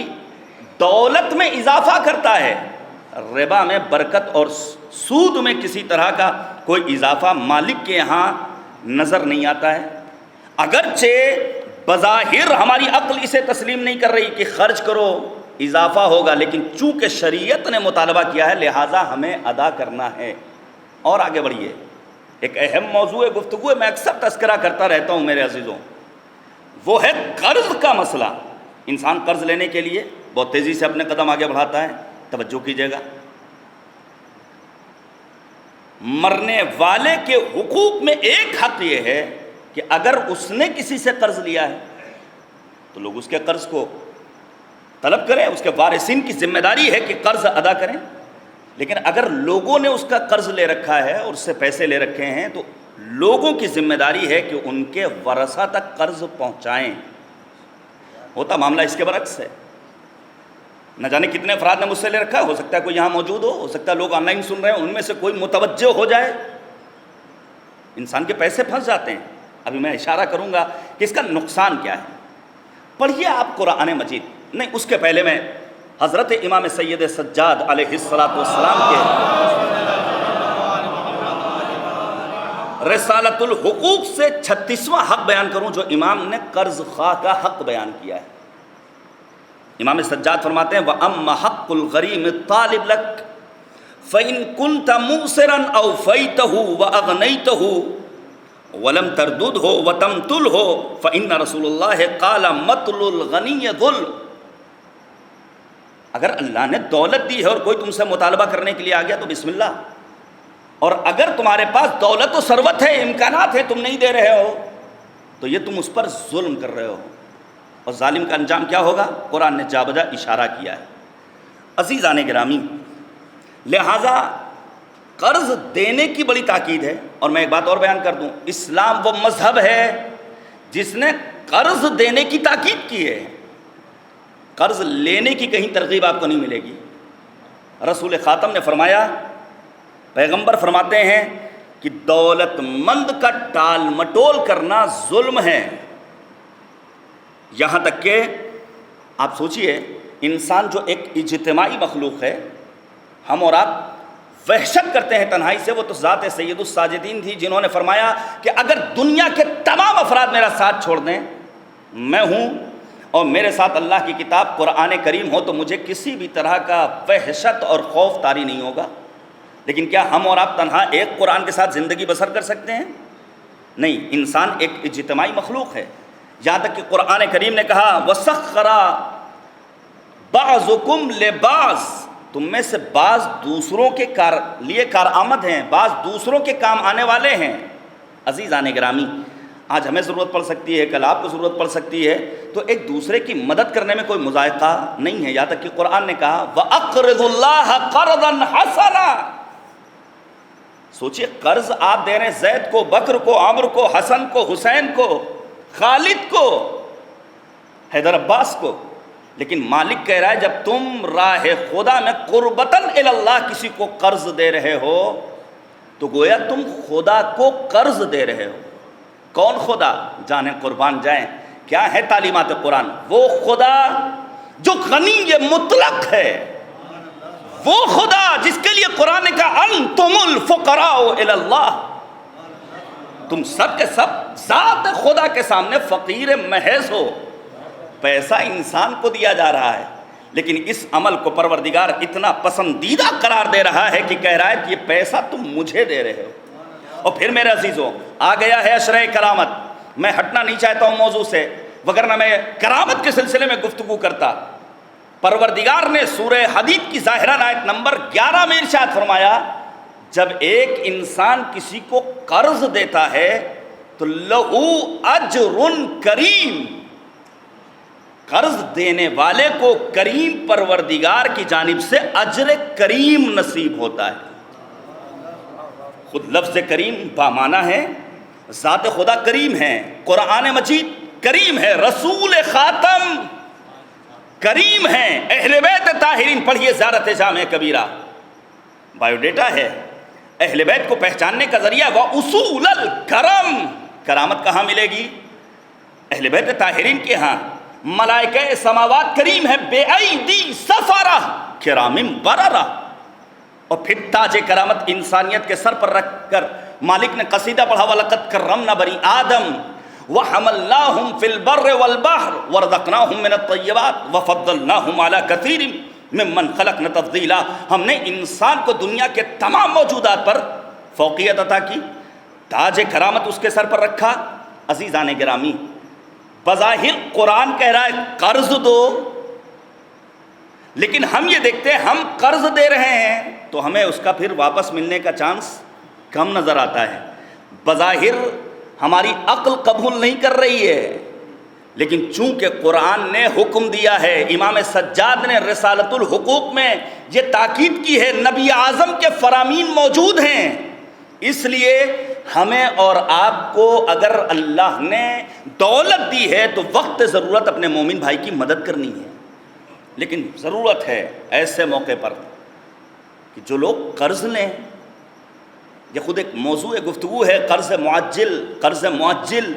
دولت میں اضافہ کرتا ہے، ربا میں برکت اور سود میں کسی طرح کا کوئی اضافہ مالک کے یہاں نظر نہیں آتا ہے. اگرچہ بظاہر ہماری عقل اسے تسلیم نہیں کر رہی کہ خرچ کرو اضافہ ہوگا، لیکن چونکہ شریعت نے مطالبہ کیا ہے لہٰذا ہمیں ادا کرنا ہے. اور آگے بڑھیے، ایک اہم موضوع گفتگو ہے، میں اکثر تذکرہ کرتا رہتا ہوں میرے عزیزوں، وہ ہے قرض کا مسئلہ. انسان قرض لینے کے لیے بہت تیزی سے اپنے قدم آگے بڑھاتا ہے. توجہ کیجیے گا، مرنے والے کے حقوق میں ایک حق یہ ہے کہ اگر اس نے کسی سے قرض لیا ہے تو لوگ اس کے قرض کو طلب کریں، اس کے وارثین کی ذمہ داری ہے کہ قرض ادا کریں. لیکن اگر لوگوں نے اس کا قرض لے رکھا ہے اور اس سے پیسے لے رکھے ہیں تو لوگوں کی ذمہ داری ہے کہ ان کے ورثہ تک قرض پہنچائیں. ہوتا معاملہ اس کے برعکس ہے. نہ جانے کتنے افراد نے مجھ سے لے رکھا ہے، ہو سکتا ہے کوئی یہاں موجود ہو سکتا ہے لوگ آن لائن سن رہے ہیں، ان میں سے کوئی متوجہ ہو جائے. انسان کے پیسے پھنس جاتے ہیں. ابھی میں اشارہ کروں گا کہ اس کا نقصان کیا ہے. پڑھیے آپ قرآن مجید. نہیں، اس کے پہلے میں حضرت امام سید سجاد علیہ السلام کے رسالۃ الحقوق سے 36واں حق بیان کروں جو امام نے قرض خواہ کا حق بیان کیا ہے. امام سجاد فرماتے ہیں وَأَمَّا حَقُّ الْغَرِيمِ الطَّالِبِ لَكَ فَإِن كُنْتَ مُؤْسِرًا أَوْفَيْتَهُ وَأَغْنَيْتَهُ وَلَمْ تَرْدُدْهُ وَتَمْتُلْهُ فَإِنَّ رسول اللہ قال مَطْلُ الْغَنِيِّ ظُلْمٌ. اگر اللہ نے دولت دی ہے اور کوئی تم سے مطالبہ کرنے کے لیے آ گیا تو بسم اللہ. اور اگر تمہارے پاس دولت و ثروت ہے، امکانات ہے، تم نہیں دے رہے ہو تو یہ تم اس پر ظلم کر رہے ہو. اور ظالم کا انجام کیا ہوگا؟ قرآن نے جا بجا اشارہ کیا ہے. عزیزان گرامی، لہٰذا قرض دینے کی بڑی تاکید ہے. اور میں ایک بات اور بیان کر دوں، اسلام وہ مذہب ہے جس نے قرض دینے کی تاکید کی ہے. قرض لینے کی کہیں ترغیب آپ کو نہیں ملے گی. رسول خاتم نے فرمایا، پیغمبر فرماتے ہیں کہ دولت مند کا ٹال مٹول کرنا ظلم ہے. یہاں تک کہ آپ سوچئے، انسان جو ایک اجتماعی مخلوق ہے، ہم اور آپ وحشت کرتے ہیں تنہائی سے، وہ تو ذات سید الساجدین تھی جنہوں نے فرمایا کہ اگر دنیا کے تمام افراد میرا ساتھ چھوڑ دیں، میں ہوں اور میرے ساتھ اللہ کی کتاب قرآن کریم ہو تو مجھے کسی بھی طرح کا وحشت اور خوف طاری نہیں ہوگا. لیکن کیا ہم اور آپ تنہا ایک قرآن کے ساتھ زندگی بسر کر سکتے ہیں؟ نہیں، انسان ایک اجتماعی مخلوق ہے. یہاں تک کہ قرآن کریم نے کہا وَسَخَّرَ بَعْضُكُمْ لِبَعْضٍ، تم میں سے بعض دوسروں کے لیے کارآمد ہیں، بعض دوسروں کے کام آنے والے ہیں. عزیزان گرامی، آج ہمیں ضرورت پڑ سکتی ہے، کل آپ کو ضرورت پڑ سکتی ہے، تو ایک دوسرے کی مدد کرنے میں کوئی مذائقہ نہیں ہے. یہاں تک کہ قرآن نے کہا وَأَقْرِضُوا اللَّهَ قَرْضًا حَسَنًا. سوچئے، قرض آپ دے رہے ہیں زید کو، بکر کو، عمر کو، حسن کو، حسین کو، خالد کو، حیدر عباس کو، لیکن مالک کہہ رہا ہے جب تم راہ خدا میں قربتاً الی اللہ کسی کو قرض دے رہے ہو تو گویا تم خدا کو قرض دے رہے ہو. کون خدا؟ جانیں قربان جائیں. کیا ہے تعلیمات قرآن؟ وہ خدا جو غنی مطلق ہے، وہ خدا جس کے لیے قرآن نے کہا انتم الفقراء الی اللہ. تم سب کے سب ذات خدا کے سامنے فقیر محض ہو. پیسہ انسان کو دیا جا رہا ہے، لیکن اس عمل کو پروردگار اتنا پسندیدہ قرار دے رہا ہے کہ کہہ رہا ہے کہ یہ پیسہ تم مجھے دے رہے ہو. اور پھر میرے عزیزوں، آ گیا ہے عشرہ کرامت. میں ہٹنا نہیں چاہتا ہوں موضوع سے، وگرنہ میں کرامت کے سلسلے میں گفتگو کرتا. پروردگار نے سورہ حدید کی ظاہراً آیت نمبر 11 میں ارشاد فرمایا، جب ایک انسان کسی کو قرض دیتا ہے تو لہو اجر کریم، قرض دینے والے کو کریم پروردگار کی جانب سے اجر کریم نصیب ہوتا ہے. خود لفظ کریم بامعنی ہے، ذات خدا کریم ہے، قرآن مجید کریم ہے، رسول خاتم کریم ہے، اہل بیت طاہرین. پڑھیے زیارت جامع کبیرہ، بایو ڈیٹا ہے. اہل بیت کو پہچاننے کا ذریعہ وَأُصُولَ الْكَرَمِ، کرامت کہاں ملے گی؟ اہل بیت طاہرین کے ہاں. ملائکہ سماوات کریم ہے بے ایدی سفرہ کرام بررہ. اور پھر تاج کرامت انسانیت کے سر پر رکھ کر مالک نے قصیدہ پڑھا وَلَقَدْ كَرَّمْنَا بَنِي آدَمَ وَحَمَلْنَاهُمْ فِي الْبَرِّ وَالْبَحْرِ وَرَزَقْنَاهُمْ مِنَ الطَّيِّبَاتِ وَفَضَّلْنَاهُمْ عَلَى كَثِيرٍ مِّمَّنْ خَلَقْنَا تَفْضِيلًا. ہم نے انسان کو دنیا کے تمام موجودات پر فوقیت عطا کی، تاج کرامت اس کے سر پر رکھا. عزیزان گرامی، بظاہر قرآن کہہ رہا ہے قرض دو، لیکن ہم یہ دیکھتے ہیں ہم قرض دے رہے ہیں تو ہمیں اس کا پھر واپس ملنے کا چانس کم نظر آتا ہے۔ بظاہر ہماری عقل قبول نہیں کر رہی ہے، لیکن چونکہ قرآن نے حکم دیا ہے، امام سجاد نے رسالۃ الحقوق میں یہ تاکید کی ہے، نبی اعظم کے فرامین موجود ہیں، اس لیے ہمیں اور آپ کو اگر اللہ نے دولت دی ہے تو وقت ضرورت اپنے مومن بھائی کی مدد کرنی ہے۔ لیکن ضرورت ہے ایسے موقع پر کہ جو لوگ قرض لیں، یہ خود ایک موضوع گفتگو ہے، قرض معجل،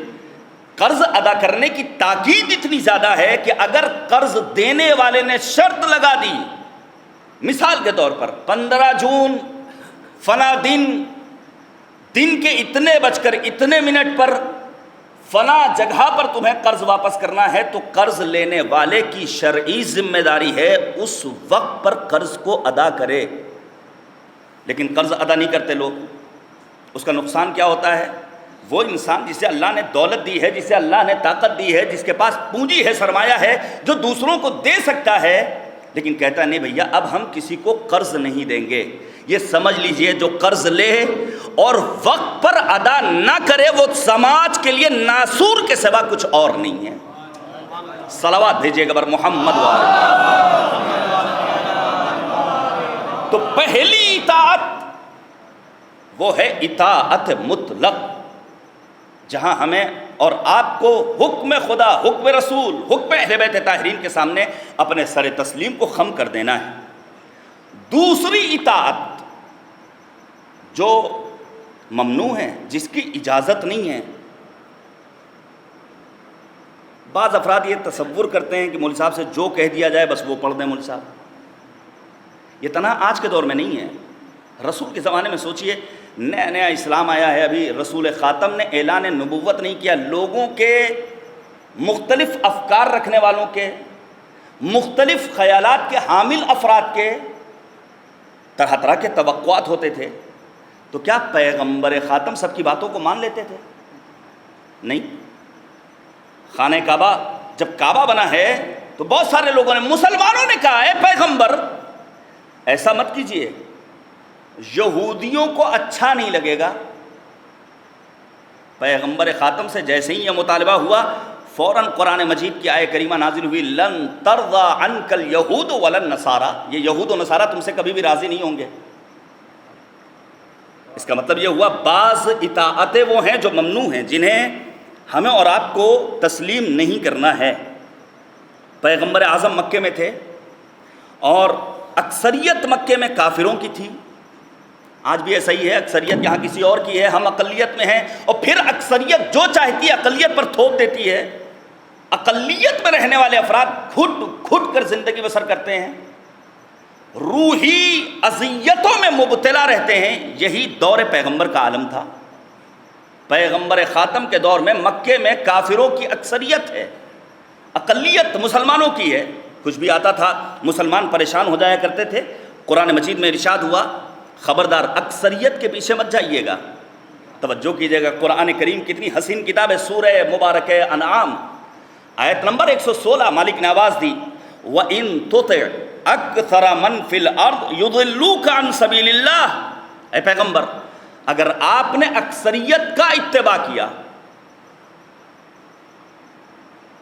قرض ادا کرنے کی تاکید اتنی زیادہ ہے کہ اگر قرض دینے والے نے شرط لگا دی، مثال کے طور پر 15 جون فلاں دن کے اتنے بج کر اتنے منٹ پر فلاں جگہ پر تمہیں قرض واپس کرنا ہے، تو قرض لینے والے کی شرعی ذمہ داری ہے اس وقت پر قرض کو ادا کرے۔ لیکن قرض ادا نہیں کرتے لوگ، اس کا نقصان کیا ہوتا ہے؟ وہ انسان جسے اللہ نے دولت دی ہے، جسے اللہ نے طاقت دی ہے، جس کے پاس پونجی ہے، سرمایہ ہے، جو دوسروں کو دے سکتا ہے، لیکن کہتا نہیں بھیا اب ہم کسی کو قرض نہیں دیں گے۔ یہ سمجھ لیجئے جو قرض لے اور وقت پر ادا نہ کرے وہ سماج کے لیے ناسور کے سوا کچھ اور نہیں ہے۔ صلوات بھیجیے گا بر محمد تو پہلی اطاعت وہ ہے اطاعت مطلق، جہاں ہمیں اور آپ کو حکم خدا، حکم رسول، حکم اہل بیت طاہرین کے سامنے اپنے سر تسلیم کو خم کر دینا ہے۔ دوسری اطاعت جو ممنوع ہے، جس کی اجازت نہیں ہے، بعض افراد یہ تصور کرتے ہیں کہ مولوی صاحب سے جو کہہ دیا جائے بس وہ پڑھ دیں مولوی صاحب۔ یہ تنہا آج کے دور میں نہیں ہے، رسول کے زمانے میں سوچئے، نیا اسلام آیا ہے، ابھی رسول خاتم نے اعلان نبوت نہیں کیا، لوگوں کے مختلف افکار رکھنے والوں کے، مختلف خیالات کے حامل افراد کے طرح طرح کے توقعات ہوتے تھے، تو کیا پیغمبر خاتم سب کی باتوں کو مان لیتے تھے؟ نہیں۔ خانہ کعبہ جب کعبہ بنا ہے تو بہت سارے لوگوں نے، مسلمانوں نے کہا ہے پیغمبر ایسا مت کیجئے، یہودیوں کو اچھا نہیں لگے گا۔ پیغمبر خاتم سے جیسے ہی یہ مطالبہ ہوا، فوراً قرآن مجید کی آیت کریمہ نازل ہوئی، لن ترضى عنك اليہود ولا النصارى، یہ یہود و نصارہ تم سے کبھی بھی راضی نہیں ہوں گے۔ اس کا مطلب یہ ہوا بعض اطاعتیں وہ ہیں جو ممنوع ہیں، جنہیں ہمیں اور آپ کو تسلیم نہیں کرنا ہے۔ پیغمبر اعظم مکے میں تھے اور اکثریت مکے میں کافروں کی تھی، آج بھی ایسا ہی ہے، اکثریت یہاں کسی اور کی ہے، ہم اقلیت میں ہیں، اور پھر اکثریت جو چاہتی ہے اقلیت پر تھوپ دیتی ہے۔ اقلیت میں رہنے والے افراد کھٹ کر زندگی بسر کرتے ہیں، روحی اذیتوں میں مبتلا رہتے ہیں۔ یہی دور پیغمبر کا عالم تھا۔ پیغمبر خاتم کے دور میں مکے میں کافروں کی اکثریت ہے، اقلیت مسلمانوں کی ہے۔ کچھ بھی آتا تھا مسلمان پریشان ہو جایا کرتے تھے۔ قرآن مجید میں ارشاد ہوا، خبردار اکثریت کے پیچھے مت جائیے گا۔ توجہ کیجیے گا، قرآن کریم کتنی حسین کتاب ہے، سورہ مبارکہ انعام آیت نمبر 116 مالک نے آواز دی، وَإِن تُطِعْ أَكْثَرَ مَنْ فِي الْأَرْضِ يُضِلُّوكَ عَنْ سَبِيلِ اللَّهِ، اے پیغمبر اگر آپ نے اکثریت کا اتباع کیا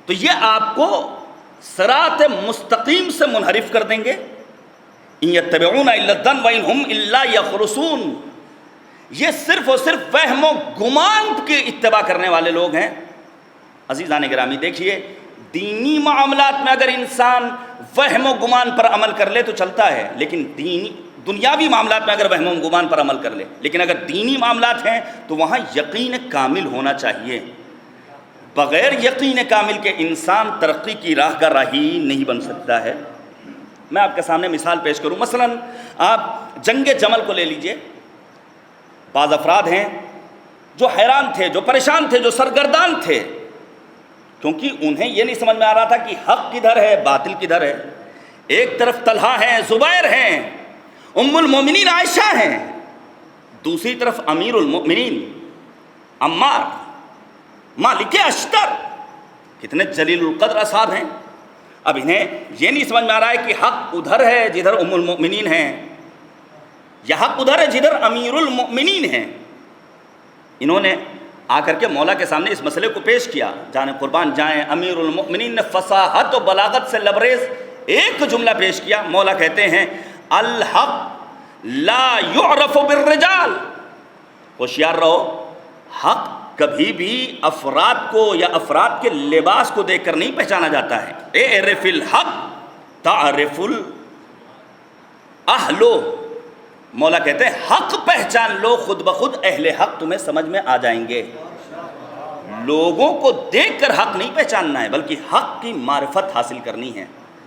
تو یہ آپ کو صراط مستقیم سے منحرف کر دیں گے۔ إِن يَتَّبِعُونَ إِلَّا الظَّنَّ وَإِنْ هُمْ إِلَّا يَخْرُصُونَ، یہ صرف اور صرف وہم و گمان کی اتباع کرنے والے لوگ ہیں۔ عزیزان گرامی دیکھیے، دینی معاملات میں اگر انسان وہم و گمان پر عمل کر لے تو چلتا ہے، لیکن دنیاوی معاملات میں اگر وہم و گمان پر عمل کر لے، لیکن اگر دینی معاملات ہیں تو وہاں یقین کامل ہونا چاہیے۔ بغیر یقین کامل کے انسان ترقی کی راہ کا راہی نہیں بن سکتا ہے۔ میں آپ کے سامنے مثال پیش کروں، مثلا آپ جنگ جمل کو لے لیجئے۔ بعض افراد ہیں جو حیران تھے، جو پریشان تھے، جو سرگردان تھے، کیونکہ انہیں یہ نہیں سمجھ میں آ رہا تھا کہ حق کدھر ہے، باطل کدھر ہے۔ ایک طرف طلحہ ہیں، زبیر ہیں، ام المومنین عائشہ ہیں، دوسری طرف امیر المؤمنین عمار، مالک اشتر، کتنے جلیل القدر اصحاب ہیں. اب انہیں یہ نہیں سمجھ میں آ رہا ہے کہ حق ادھر ہے جدھر ام المؤمنین ہیں، یا حق ادھر ہے جدھر امیر المؤمنین ہیں. انہوں نے آ کر کے مولا کے سامنے اس مسئلے کو پیش کیا. جانے قربان جائیں، امیر المؤمنین نے فصاحت و بلاغت سے لبریز ایک جملہ پیش کیا. مولا کہتے ہیں الحق لا یعرف بالرجال، ہوشیار رہو، حق کبھی بھی افراد کو یا افراد کے لباس کو دیکھ کر نہیں پہچانا جاتا ہے. اعرف الحق تعرف الاہلو، مولا کہتے ہیں حق پہچان لو، خود بخود اہل حق تمہیں سمجھ میں آ جائیں گے. لوگوں کو دیکھ کر حق نہیں پہچاننا ہے، بلکہ حق کی معرفت حاصل کرنی ہے.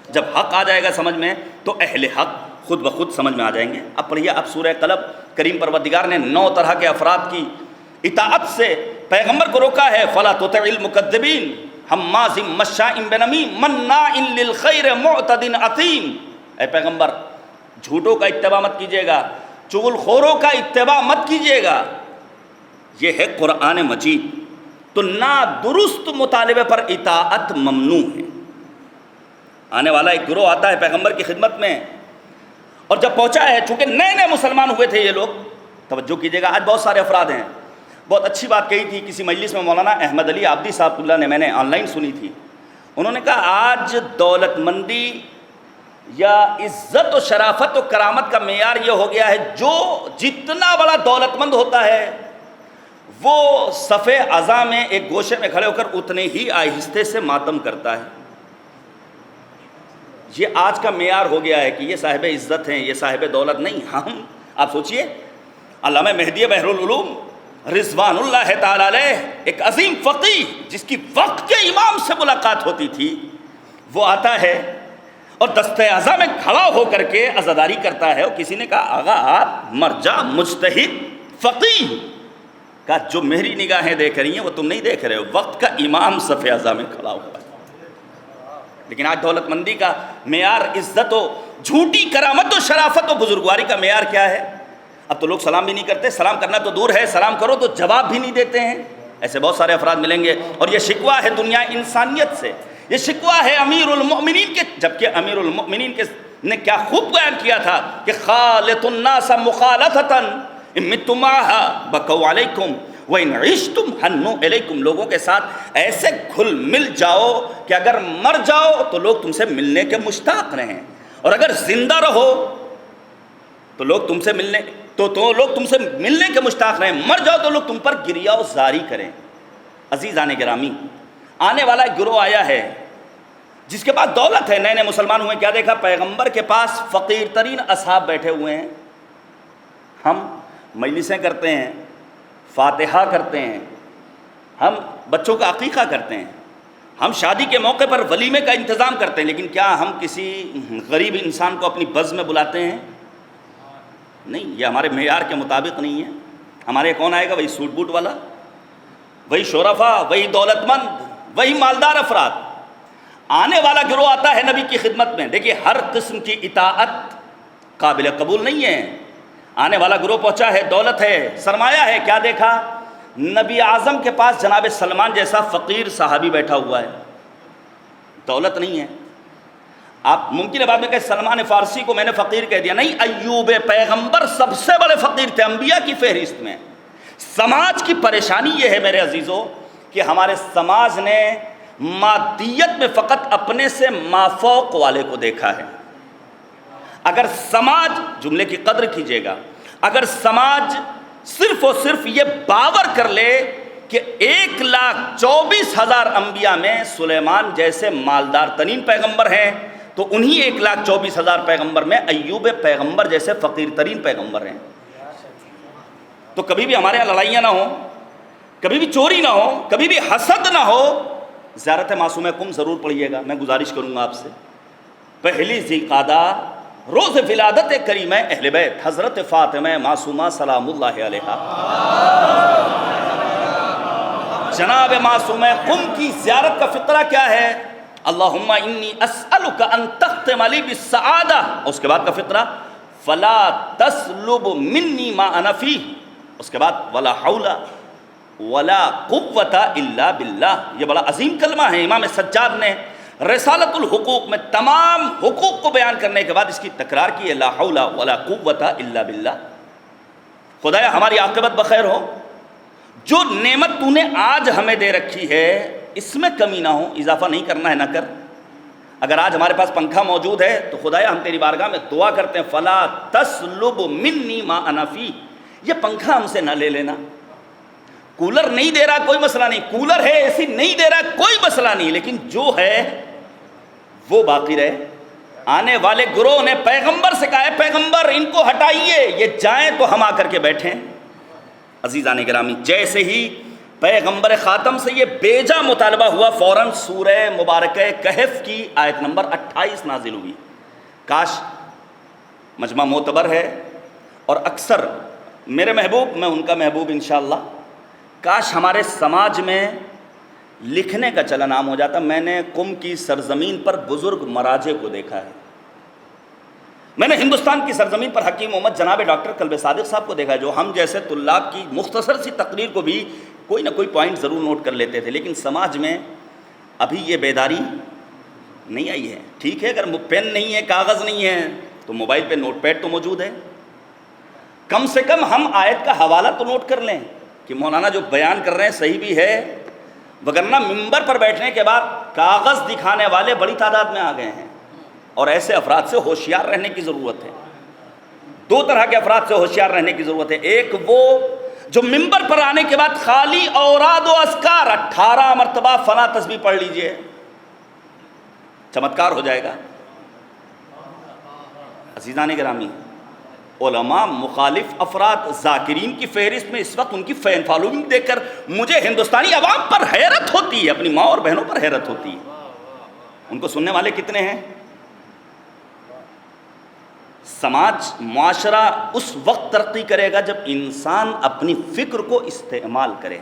جب حق آ جائے گا سمجھ میں تو اہل حق خود بخود سمجھ میں آ جائیں گے. اب پڑھیے اب سورہ قلب. کریم پروردگار نے 9 طرح کے افراد کی اطاعت سے پیغمبر کو روکا ہے. فلا تطع المکذبین حماز مشاء بنمیم مناع للخیر معتد اثیم. اے پیغمبر جھوٹوں کا اتباع مت کیجیے گا، چغل خوروں کا اتباع مت کیجیے گا. یہ ہے قرآن مجید. تو نادرست مطالبے پر اطاعت ممنوع ہے. آنے والا ایک گروہ آتا ہے پیغمبر کی خدمت میں، اور جب پہنچا ہے، چونکہ نئے نئے مسلمان ہوئے تھے یہ لوگ، توجہ کیجیے گا، آج بہت سارے افراد ہیں. بہت اچھی بات کہی تھی کسی مجلس میں مولانا احمد علی عابدی صاحب اللہ نے، میں نے آن لائن سنی تھی. انہوں نے کہا آج دولت مندی یا عزت و شرافت و کرامت کا معیار یہ ہو گیا ہے، جو جتنا بڑا دولت مند ہوتا ہے وہ صف عزا میں ایک گوشے میں کھڑے ہو کر اتنے ہی آہستے سے ماتم کرتا ہے. یہ آج کا معیار ہو گیا ہے کہ یہ صاحب عزت ہیں، یہ صاحب دولت نہیں. ہم آپ سوچئے علامہ مہدی بحر العلوم رضوان اللہ تعالی علیہ، ایک عظیم فقیہ جس کی وقت کے امام سے ملاقات ہوتی تھی، وہ آتا ہے اور دست اعضا میں کھڑا ہو کر کے عزاداری کرتا ہے. اور کسی نے کہا آغا آپ مرجع مجتہد فقیہ کا جو میری نگاہیں دیکھ رہی ہیں وہ تم نہیں دیکھ رہے ہو، وقت کا امام صف اعضا میں کھڑا ہوا ہے. لیکن آج دولت مندی کا معیار عزت و جھوٹی کرامت و شرافت و بزرگواری کا معیار کیا ہے؟ اب تو لوگ سلام بھی نہیں کرتے. سلام کرنا تو دور ہے، سلام کرو تو جواب بھی نہیں دیتے ہیں. ایسے بہت سارے افراد ملیں گے. اور یہ شکوہ ہے دنیا انسانیت سے، یہ شکوہ ہے امیر المؤمنین کے. جبکہ امیر المؤمنین کے نے کیا خوب بیان کیا تھا کہ خالط الناس مخالطۃ ان متم معها بکوا علیکم وَإِنْ عِشْتُمْ حَنُّوا إِلَيْكُمْ. لوگوں کے ساتھ ایسے گھل مل جاؤ کہ اگر مر جاؤ تو لوگ تم سے ملنے کے مشتاق رہیں، اور اگر زندہ رہو تو لوگ تم سے ملنے لوگ تم سے ملنے کے مشتاق رہیں، مر جاؤ تو لوگ تم پر گریہ و زاری کریں. عزیزان گرامی، آنے والا ایک گروہ آیا ہے جس کے پاس دولت ہے، نئے نئے مسلمان ہوئے. کیا دیکھا؟ پیغمبر کے پاس فقیر ترین اصحاب بیٹھے ہوئے ہیں. ہم مجلسیں کرتے ہیں، فاتحہ کرتے ہیں، ہم بچوں کا عقیقہ کرتے ہیں، ہم شادی کے موقع پر ولیمے کا انتظام کرتے ہیں، لیکن کیا ہم کسی غریب انسان کو اپنی بز میں بلاتے ہیں؟ نہیں، یہ ہمارے معیار کے مطابق نہیں ہے. ہمارے کون آئے گا؟ وہی سوٹ بوٹ والا، وہی شرفا، وہی دولت مند، وہی مالدار افراد. آنے والا گروہ آتا ہے نبی کی خدمت میں. دیکھیے ہر قسم کی اطاعت قابل قبول نہیں ہے. آنے والا گروہ پہنچا ہے، دولت ہے، سرمایہ ہے. کیا دیکھا؟ نبی اعظم کے پاس جناب سلمان جیسا فقیر صحابی بیٹھا ہوا ہے، دولت نہیں ہے. آپ ممکن ہے بعد میں کہ سلمان فارسی کو میں نے فقیر کہہ دیا. نہیں، ایوب پیغمبر سب سے بڑے فقیر تھے انبیاء کی فہرست میں. سماج کی پریشانی یہ ہے میرے عزیزوں کہ ہمارے سماج نے مادیت میں فقط اپنے سے مافوق والے کو دیکھا ہے. اگر سماج، جملے کی قدر کیجیے گا، اگر سماج صرف اور صرف یہ باور کر لے کہ 1,24,000 انبیاء میں سلیمان جیسے مالدار ترین پیغمبر ہیں، تو انہی 1,24,000 پیغمبر میں ایوب پیغمبر جیسے فقیر ترین پیغمبر ہیں. تو کبھی بھی ہمارے یہاں لڑائیاں نہ ہوں، کبھی بھی چوری نہ ہو، کبھی بھی حسد نہ ہو. زیارت معصومہ قم ضرور پڑھیے گا. میں گزارش کروں گا آپ سے، پہلی ذیقعدہ روز ولادت کریمہ اہل بیت حضرت فاطمہ معصومہ سلام اللہ علیہا، جناب معصومہ قم کی زیارت کا فقرہ کیا ہے؟ اللہم انی اسألک ان تختم لی بالسعادہ. اس کے بعد کا فقرہ فلا تسلب منی ما انا فیہ. اس کے بعد ولا حول ولا قوت الا باللہ. یہ بڑا عظیم کلمہ ہے. امام سجاد نے رسالت الحقوق میں تمام حقوق کو بیان کرنے کے بعد اس کی تکرار کی ہے, لا حول ولا قوت الا باللہ. خدایا ہماری عاقبت بخیر ہو. جو نعمت تو نے آج ہمیں دے رکھی ہے اس میں کمی نہ ہو, اضافہ نہیں کرنا ہے نہ کر. اگر آج ہمارے پاس پنکھا موجود ہے تو خدایا ہم تیری بارگاہ میں دعا کرتے ہیں, فلا تسلب منی ما انا فی, یہ پنکھا ہم سے نہ لے لینا. کولر نہیں دے رہا کوئی مسئلہ نہیں, کولر ہے اے سی نہیں دے رہا کوئی مسئلہ نہیں, لیکن جو ہے وہ باقی رہے. آنے والے گروہ نے پیغمبر سے کہا ہے پیغمبر ان کو ہٹائیے, یہ جائیں تو ہم آ کر کے بیٹھیں. عزیزان گرامی, جیسے ہی پیغمبر خاتم سے یہ بیجا مطالبہ ہوا فوراً سورہ مبارکہ کہف کی آیت نمبر 28 نازل ہوئی. کاش مجمع معتبر ہے اور اکثر میرے محبوب, میں ان کا محبوب انشاءاللہ, کاش ہمارے سماج میں لکھنے کا چلن عام ہو جاتا. میں نے قم کی سرزمین پر بزرگ مراجع کو دیکھا ہے. میں نے ہندوستان کی سرزمین پر حکیم محمد جناب ڈاکٹر قلب صادق صاحب کو دیکھا ہے, جو ہم جیسے طلاب کی مختصر سی تقریر کو بھی کوئی نہ کوئی پوائنٹ ضرور نوٹ کر لیتے تھے. لیکن سماج میں ابھی یہ بیداری نہیں آئی ہے. ٹھیک ہے, اگر پین نہیں ہے, کاغذ نہیں ہے, تو موبائل پہ نوٹ پیڈ تو موجود ہے. کم سے کم ہم آیت کا حوالہ تو نوٹ کر لیں کہ مولانا جو بیان کر رہے ہیں صحیح بھی ہے, وگرنہ ممبر پر بیٹھنے کے بعد کاغذ دکھانے والے بڑی تعداد میں آ گئے ہیں. اور ایسے افراد سے ہوشیار رہنے کی ضرورت ہے. دو طرح کے افراد سے ہوشیار رہنے کی ضرورت ہے. ایک وہ جو ممبر پر آنے کے بعد خالی اوراد و اذکار 18 مرتبہ فلاں تسبیح پڑھ لیجئے, چمتکار ہو جائے گا. عزیزان گرامی, علماء مخالف افراد ذاکرین کی فہرست میں اس وقت ان کی فین فالوئنگ دیکھ کر مجھے ہندوستانی عوام پر حیرت ہوتی ہے, اپنی ماں اور بہنوں پر حیرت ہوتی ہے. ان کو سننے والے کتنے ہیں؟ سماج معاشرہ اس وقت ترقی کرے گا جب انسان اپنی فکر کو استعمال کرے.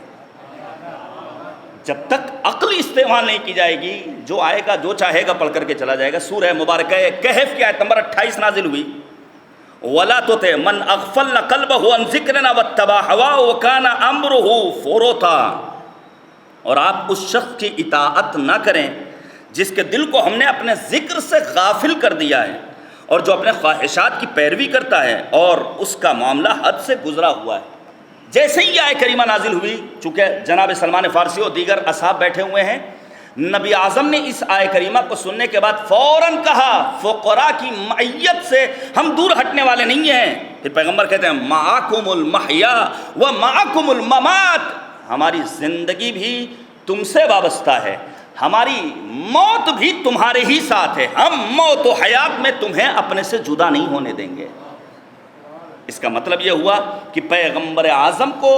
جب تک عقل استعمال نہیں کی جائے گی, جو آئے گا جو چاہے گا پڑھ کر کے چلا جائے گا. سورہ مبارکہ کہف کی آیت نمبر 28 نازل ہوئی, وَلَا تُطِعْ مَنْ أَغْفَلْنَا قَلْبَهُ عَنْ ذِكْرِنَا وَاتَّبَعَ هَوَاهُ وَكَانَ أَمْرُهُ فُرُطًا. اور آپ اس شخص کی اطاعت نہ کریں جس کے دل کو ہم نے اپنے ذکر سے غافل کر دیا ہے, اور جو اپنے خواہشات کی پیروی کرتا ہے اور اس کا معاملہ حد سے گزرا ہوا ہے. جیسے ہی آیت کریمہ نازل ہوئی, چونکہ جناب سلمان فارسی اور دیگر اصحاب بیٹھے ہوئے ہیں, نبی اعظم نے اس آیت کریمہ کو سننے کے بعد فوراً کہا فقراء کی معیت سے ہم دور ہٹنے والے نہیں ہیں. پھر پیغمبر کہتے ہیں معکم المحیا و معکم الممات, ہماری زندگی بھی تم سے وابستہ ہے, ہماری موت بھی تمہارے ہی ساتھ ہے, ہم موت و حیات میں تمہیں اپنے سے جدا نہیں ہونے دیں گے. اس کا مطلب یہ ہوا کہ پیغمبر اعظم کو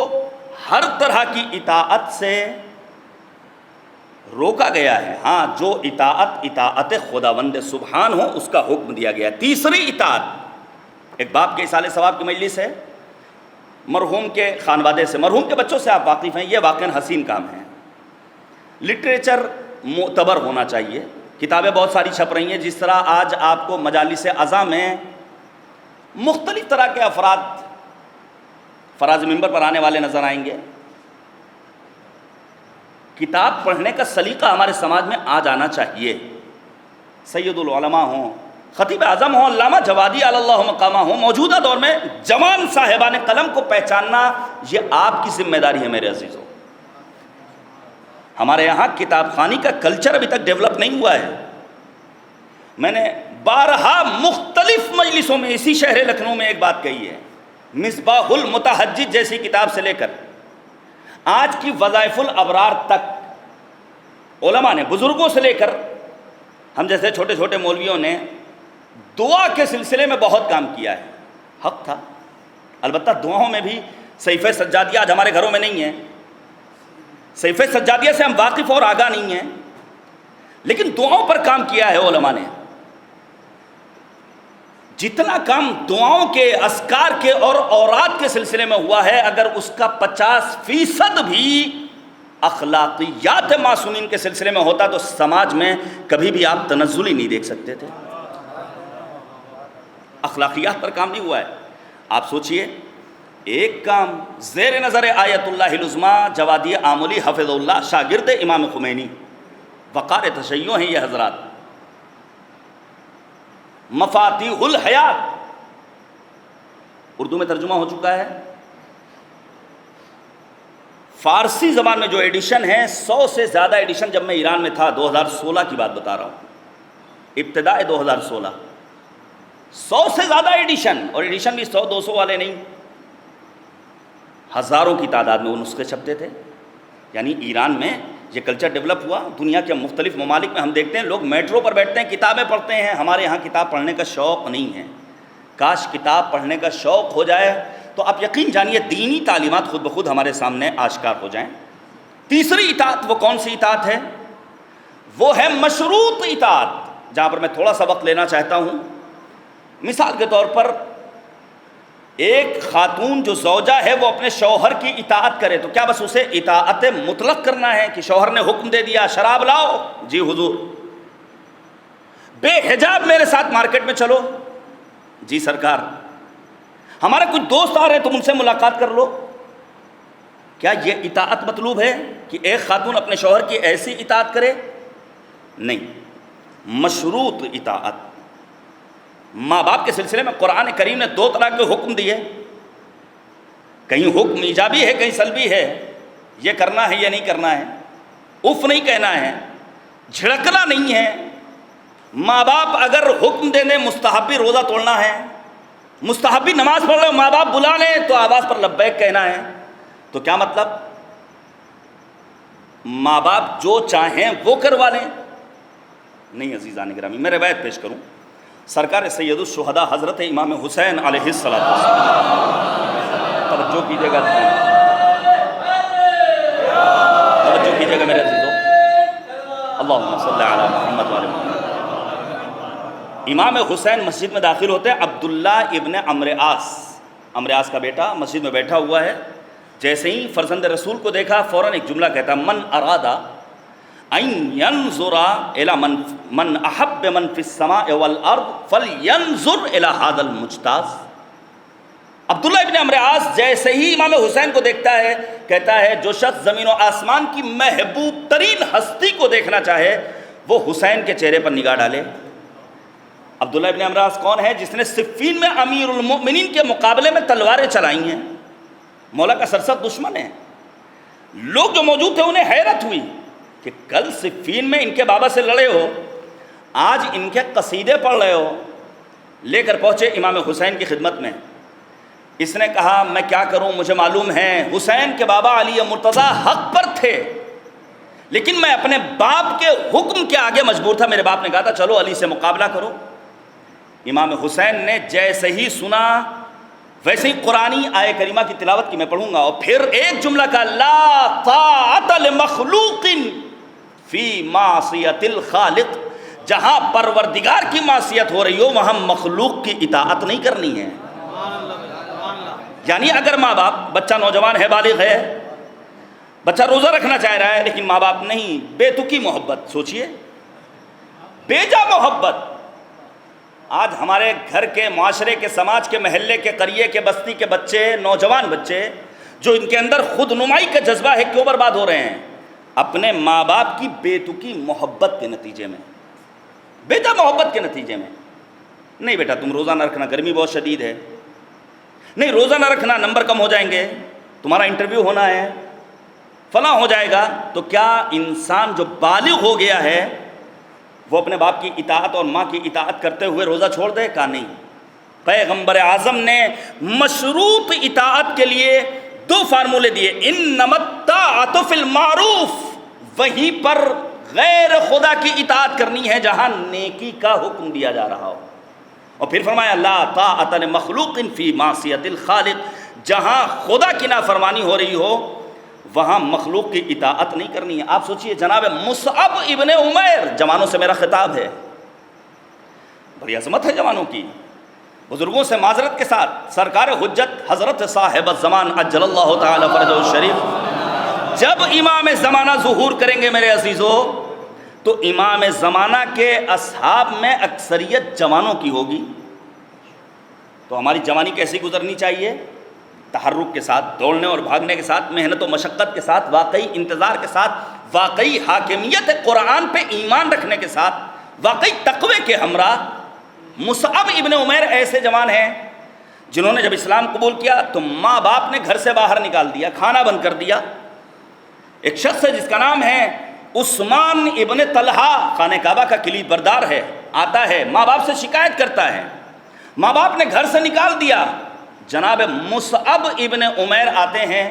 ہر طرح کی اطاعت سے روکا گیا ہے. ہاں, جو اطاعت خداوند سبحان ہو اس کا حکم دیا گیا ہے. تیسری اطاعت, ایک باپ کے اصالہ ثواب کی مجلس ہے, مرحوم کے خانوادے سے, مرحوم کے بچوں سے آپ واقف ہیں. یہ واقعاً حسین کام ہے. لٹریچر معتبر ہونا چاہیے. کتابیں بہت ساری چھپ رہی ہیں. جس طرح آج آپ کو مجالس عزا میں مختلف طرح کے افراد فراز ممبر پر آنے والے نظر آئیں گے, کتاب پڑھنے کا سلیقہ ہمارے سماج میں آ جانا چاہیے. سید العلماء ہوں, خطیب اعظم ہوں, علامہ جوادی علی اللہ مقامہ ہوں, موجودہ دور میں جوان صاحبان قلم کو پہچاننا یہ آپ کی ذمہ داری ہے میرے عزیزوں. ہمارے یہاں کتاب خوانی کا کلچر ابھی تک ڈیولپ نہیں ہوا ہے. میں نے بارہا مختلف مجلسوں میں اسی شہر لکھنؤ میں ایک بات کہی ہے, مصباح المتحجج جیسی کتاب سے لے کر آج کی وظائف الابرار تک علماء نے, بزرگوں سے لے کر ہم جیسے چھوٹے چھوٹے مولویوں نے دعا کے سلسلے میں بہت کام کیا ہے. حق تھا, البتہ دعاؤں میں بھی صحیفہ سجادیہ آج ہمارے گھروں میں نہیں ہے. صحیفہ سجادیہ سے ہم واقف اور آگاہ نہیں ہیں, لیکن دعاؤں پر کام کیا ہے علماء نے. جتنا کام دعاؤں کے, اذکار کے اور اوراد کے سلسلے میں ہوا ہے, اگر اس کا 50% بھی اخلاقیات معصومین کے سلسلے میں ہوتا تو سماج میں کبھی بھی آپ تنزل ہی نہیں دیکھ سکتے تھے. اخلاقیات پر کام نہیں ہوا ہے. آپ سوچئے ایک کام زیر نظر آیت اللہ العظمیٰ جوادی آملی حفظ اللہ شاگرد امام خمینی وقار تشیع ہیں یہ حضرات، مفاتیح الحیات اردو میں ترجمہ ہو چکا ہے، فارسی زبان میں جو ایڈیشن ہے 100 سے زیادہ ایڈیشن جب میں ایران میں تھا 2016 کی بات بتا رہا ہوں، ابتداء 2016 100 سے زیادہ ایڈیشن، اور ایڈیشن بھی 100-200 والے نہیں، ہزاروں کی تعداد میں وہ نسخے چھپتے تھے۔ یعنی ایران میں یہ کلچر ڈیولپ ہوا، دنیا کے مختلف ممالک میں ہم دیکھتے ہیں لوگ میٹرو پر بیٹھتے ہیں کتابیں پڑھتے ہیں، ہمارے یہاں کتاب پڑھنے کا شوق نہیں ہے۔ کاش کتاب پڑھنے کا شوق ہو جائے تو آپ یقین جانیے دینی تعلیمات خود بخود ہمارے سامنے آشکار ہو جائیں۔ تیسری اطاعت وہ کون سی اطاعت ہے؟ وہ ہے مشروط اطاعت، جہاں پر میں تھوڑا سا وقت لینا چاہتا ہوں۔ مثال کے طور پر ایک خاتون جو زوجہ ہے وہ اپنے شوہر کی اطاعت کرے تو کیا بس اسے اطاعت مطلق کرنا ہے کہ شوہر نے حکم دے دیا شراب لاؤ، جی حضور، بے حجاب میرے ساتھ مارکیٹ میں چلو، جی سرکار، ہمارے کچھ دوست آ رہے ہیں تم ان سے ملاقات کر لو، کیا یہ اطاعت مطلوب ہے کہ ایک خاتون اپنے شوہر کی ایسی اطاعت کرے؟ نہیں، مشروط اطاعت۔ ماں باپ کے سلسلے میں قرآن کریم نے 2 طرح کے حکم دیے، کہیں حکم ایجابی ہے کہیں سلبی ہے، یہ کرنا ہے یہ نہیں کرنا ہے، اف نہیں کہنا ہے، جھڑکنا نہیں ہے۔ ماں باپ اگر حکم دے دیں مستحبی روزہ توڑنا ہے، مستحبی نماز پڑھ رہے ماں باپ بلا لیں تو آواز پر لبیک کہنا ہے، تو کیا مطلب؟ ماں باپ جو چاہیں وہ کروا لیں؟ نہیں عزیزان گرامی، میں روایت پیش کروں، سرکار سید الشہداء حضرت امام حسین علیہ السلام، توجہ کیجیے گا، توجہ کیجیے گا میرے عزیزو، اللہم صلی علی محمد وعلی محمد۔ امام حسین مسجد میں داخل ہوتے ہیں، عبداللہ ابن عمرو عاص کا بیٹا مسجد میں بیٹھا ہوا ہے، جیسے ہی فرزند رسول کو دیکھا فوراً ایک جملہ کہتا، من ارادہ ان ينظر الى من احب من في السماء والارض فلينظر الى هذا المجتاز۔ عبداللہ ابن عمرو عاص جیسے ہی امام حسین کو دیکھتا ہے کہتا ہے جو شخص زمین و آسمان کی محبوب ترین ہستی کو دیکھنا چاہے وہ حسین کے چہرے پر نگاہ ڈالے۔ عبداللہ ابن عمرو عاص کون ہے؟ جس نے صفین میں امیر المؤمنین کے مقابلے میں تلواریں چلائی ہیں، مولا کا سرسخت دشمن ہے۔ لوگ جو موجود تھے انہیں حیرت ہوئی کہ کل صفین میں ان کے بابا سے لڑے ہو، آج ان کے قصیدے پڑھ رہے ہو۔ لے کر پہنچے امام حسین کی خدمت میں، اس نے کہا میں کیا کروں، مجھے معلوم ہے حسین کے بابا علی مرتضیٰ حق پر تھے، لیکن میں اپنے باپ کے حکم کے آگے مجبور تھا، میرے باپ نے کہا تھا چلو علی سے مقابلہ کرو۔ امام حسین نے جیسے ہی سنا ویسے ہی قرآنی آیہ کریمہ کی تلاوت کی، میں پڑھوں گا، اور پھر ایک جملہ کا لا طاعت لمخلوق فی معصیت الخالق، جہاں پروردگار کی معصیت ہو رہی ہو وہاں مخلوق کی اطاعت نہیں کرنی ہے۔ یعنی اگر ماں باپ، بچہ نوجوان ہے بالغ ہے، بچہ روزہ رکھنا چاہ رہا ہے لیکن ماں باپ نہیں، بے تکی محبت، سوچئے بیجا محبت۔ آج ہمارے گھر کے، معاشرے کے، سماج کے، محلے کے، قریے کے، بستی کے بچے، نوجوان بچے جو ان کے اندر خود نمائی کا جذبہ ہے، کیوں برباد ہو رہے ہیں؟ اپنے ماں باپ کی بے تکی محبت کے نتیجے میں، بیجا محبت کے نتیجے میں۔ نہیں بیٹا تم روزہ نہ رکھنا، گرمی بہت شدید ہے، نہیں روزہ نہ رکھنا نمبر کم ہو جائیں گے، تمہارا انٹرویو ہونا ہے، فلاں ہو جائے گا۔ تو کیا انسان جو بالغ ہو گیا ہے وہ اپنے باپ کی اطاعت اور ماں کی اطاعت کرتے ہوئے روزہ چھوڑ دے؟ کہا نہیں۔ پیغمبر اعظم نے مشروط اطاعت کے لیے 2 فارمولے دیے، انما الطاعۃ فی المعروف، وہیں پر غیر خدا کی اطاعت کرنی ہے جہاں نیکی کا حکم دیا جا رہا ہو، اور پھر فرمایا لا طاعۃ لمخلوق فی معصیت الخالق، جہاں خدا کی نافرمانی ہو رہی ہو وہاں مخلوق کی اطاعت نہیں کرنی ہے۔ آپ سوچئے جناب مصعب ابن عمیر، جوانوں سے میرا خطاب ہے، بڑی عظمت ہے جوانوں کی، بزرگوں سے معذرت کے ساتھ، سرکار حجت حضرت صاحب الزمان عجل اللہ تعالی فرجہ الشریف جب امام زمانہ ظہور کریں گے میرے عزیزو، تو امام زمانہ کے اصحاب میں اکثریت جوانوں کی ہوگی۔ تو ہماری جوانی کیسی گزرنی چاہیے؟ تحرک کے ساتھ، دوڑنے اور بھاگنے کے ساتھ، محنت و مشقت کے ساتھ، واقعی انتظار کے ساتھ، واقعی حاکمیت قرآن پہ ایمان رکھنے کے ساتھ، واقعی تقوی کے ہمراہ مصعب ابن عمیر ایسے جوان ہیں جنہوں نے جب اسلام قبول کیا تو ماں باپ نے گھر سے باہر نکال دیا، کھانا بند کر دیا۔ ایک شخص ہے جس کا نام ہے عثمان ابن طلحہ، خانہ کعبہ کا کلید بردار ہے، آتا ہے ماں باپ سے شکایت کرتا ہے، ماں باپ نے گھر سے نکال دیا۔ جناب مصعب ابن عمیر آتے ہیں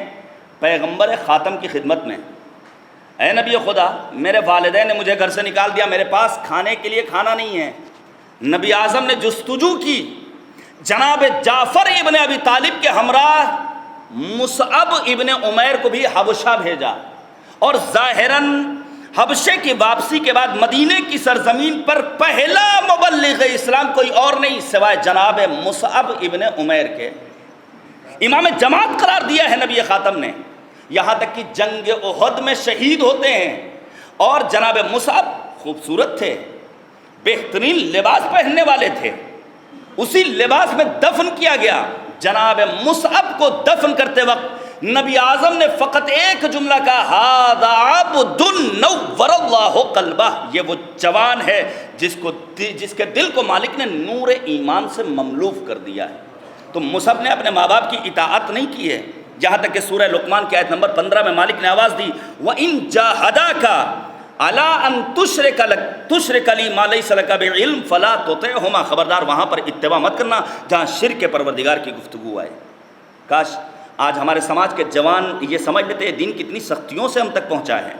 پیغمبر خاتم کی خدمت میں، اے نبی خدا، میرے والدین نے مجھے گھر سے نکال دیا، میرے پاس کھانے کے لیے کھانا نہیں ہے۔ نبی اعظم نے جستجو کی، جناب جعفر ابن ابی طالب کے ہمراہ مصعب ابن عمیر کو بھی حبشہ بھیجا، اور ظاہراً حبشے کی واپسی کے بعد مدینے کی سرزمین پر پہلا مبلغ اسلام کوئی اور نہیں سوائے جناب مصعب ابن عمیر کے، امام جماعت قرار دیا ہے نبی خاتم نے، یہاں تک کہ جنگ احد میں شہید ہوتے ہیں۔ اور جناب مصعب خوبصورت تھے، بہترین لباس پہننے والے تھے، اسی لباس میں دفن کیا گیا۔ جناب مصعب کو دفن کرتے وقت نبی اعظم نے فقط ایک جملہ کہا، ھذا عبد نور اللہ قلبہ، یہ وہ جوان ہے جس کے دل کو مالک نے نور ایمان سے مملوف کر دیا ہے۔ تو مصعب نے اپنے ماں باپ کی اطاعت نہیں کی ہے، جہاں تک کہ سورہ لقمان کی آیت نمبر 15 میں مالک نے آواز دی، وَإِن جَاهَدَاكَ عَلَىٰ أَن تُشْرِكَ لِي مَا لَيْسَ لَكَ بِعِلْمٍ فَلَا تُطِعْهُمَا، خبردار وہاں پر اتباع مت کرنا جہاں شرک پروردگار کی گفتگو آئے۔ کاش آج ہمارے سماج کے جوان یہ سمجھ لیتے ہیں دین کتنی سختیوں سے ہم تک پہنچا ہے۔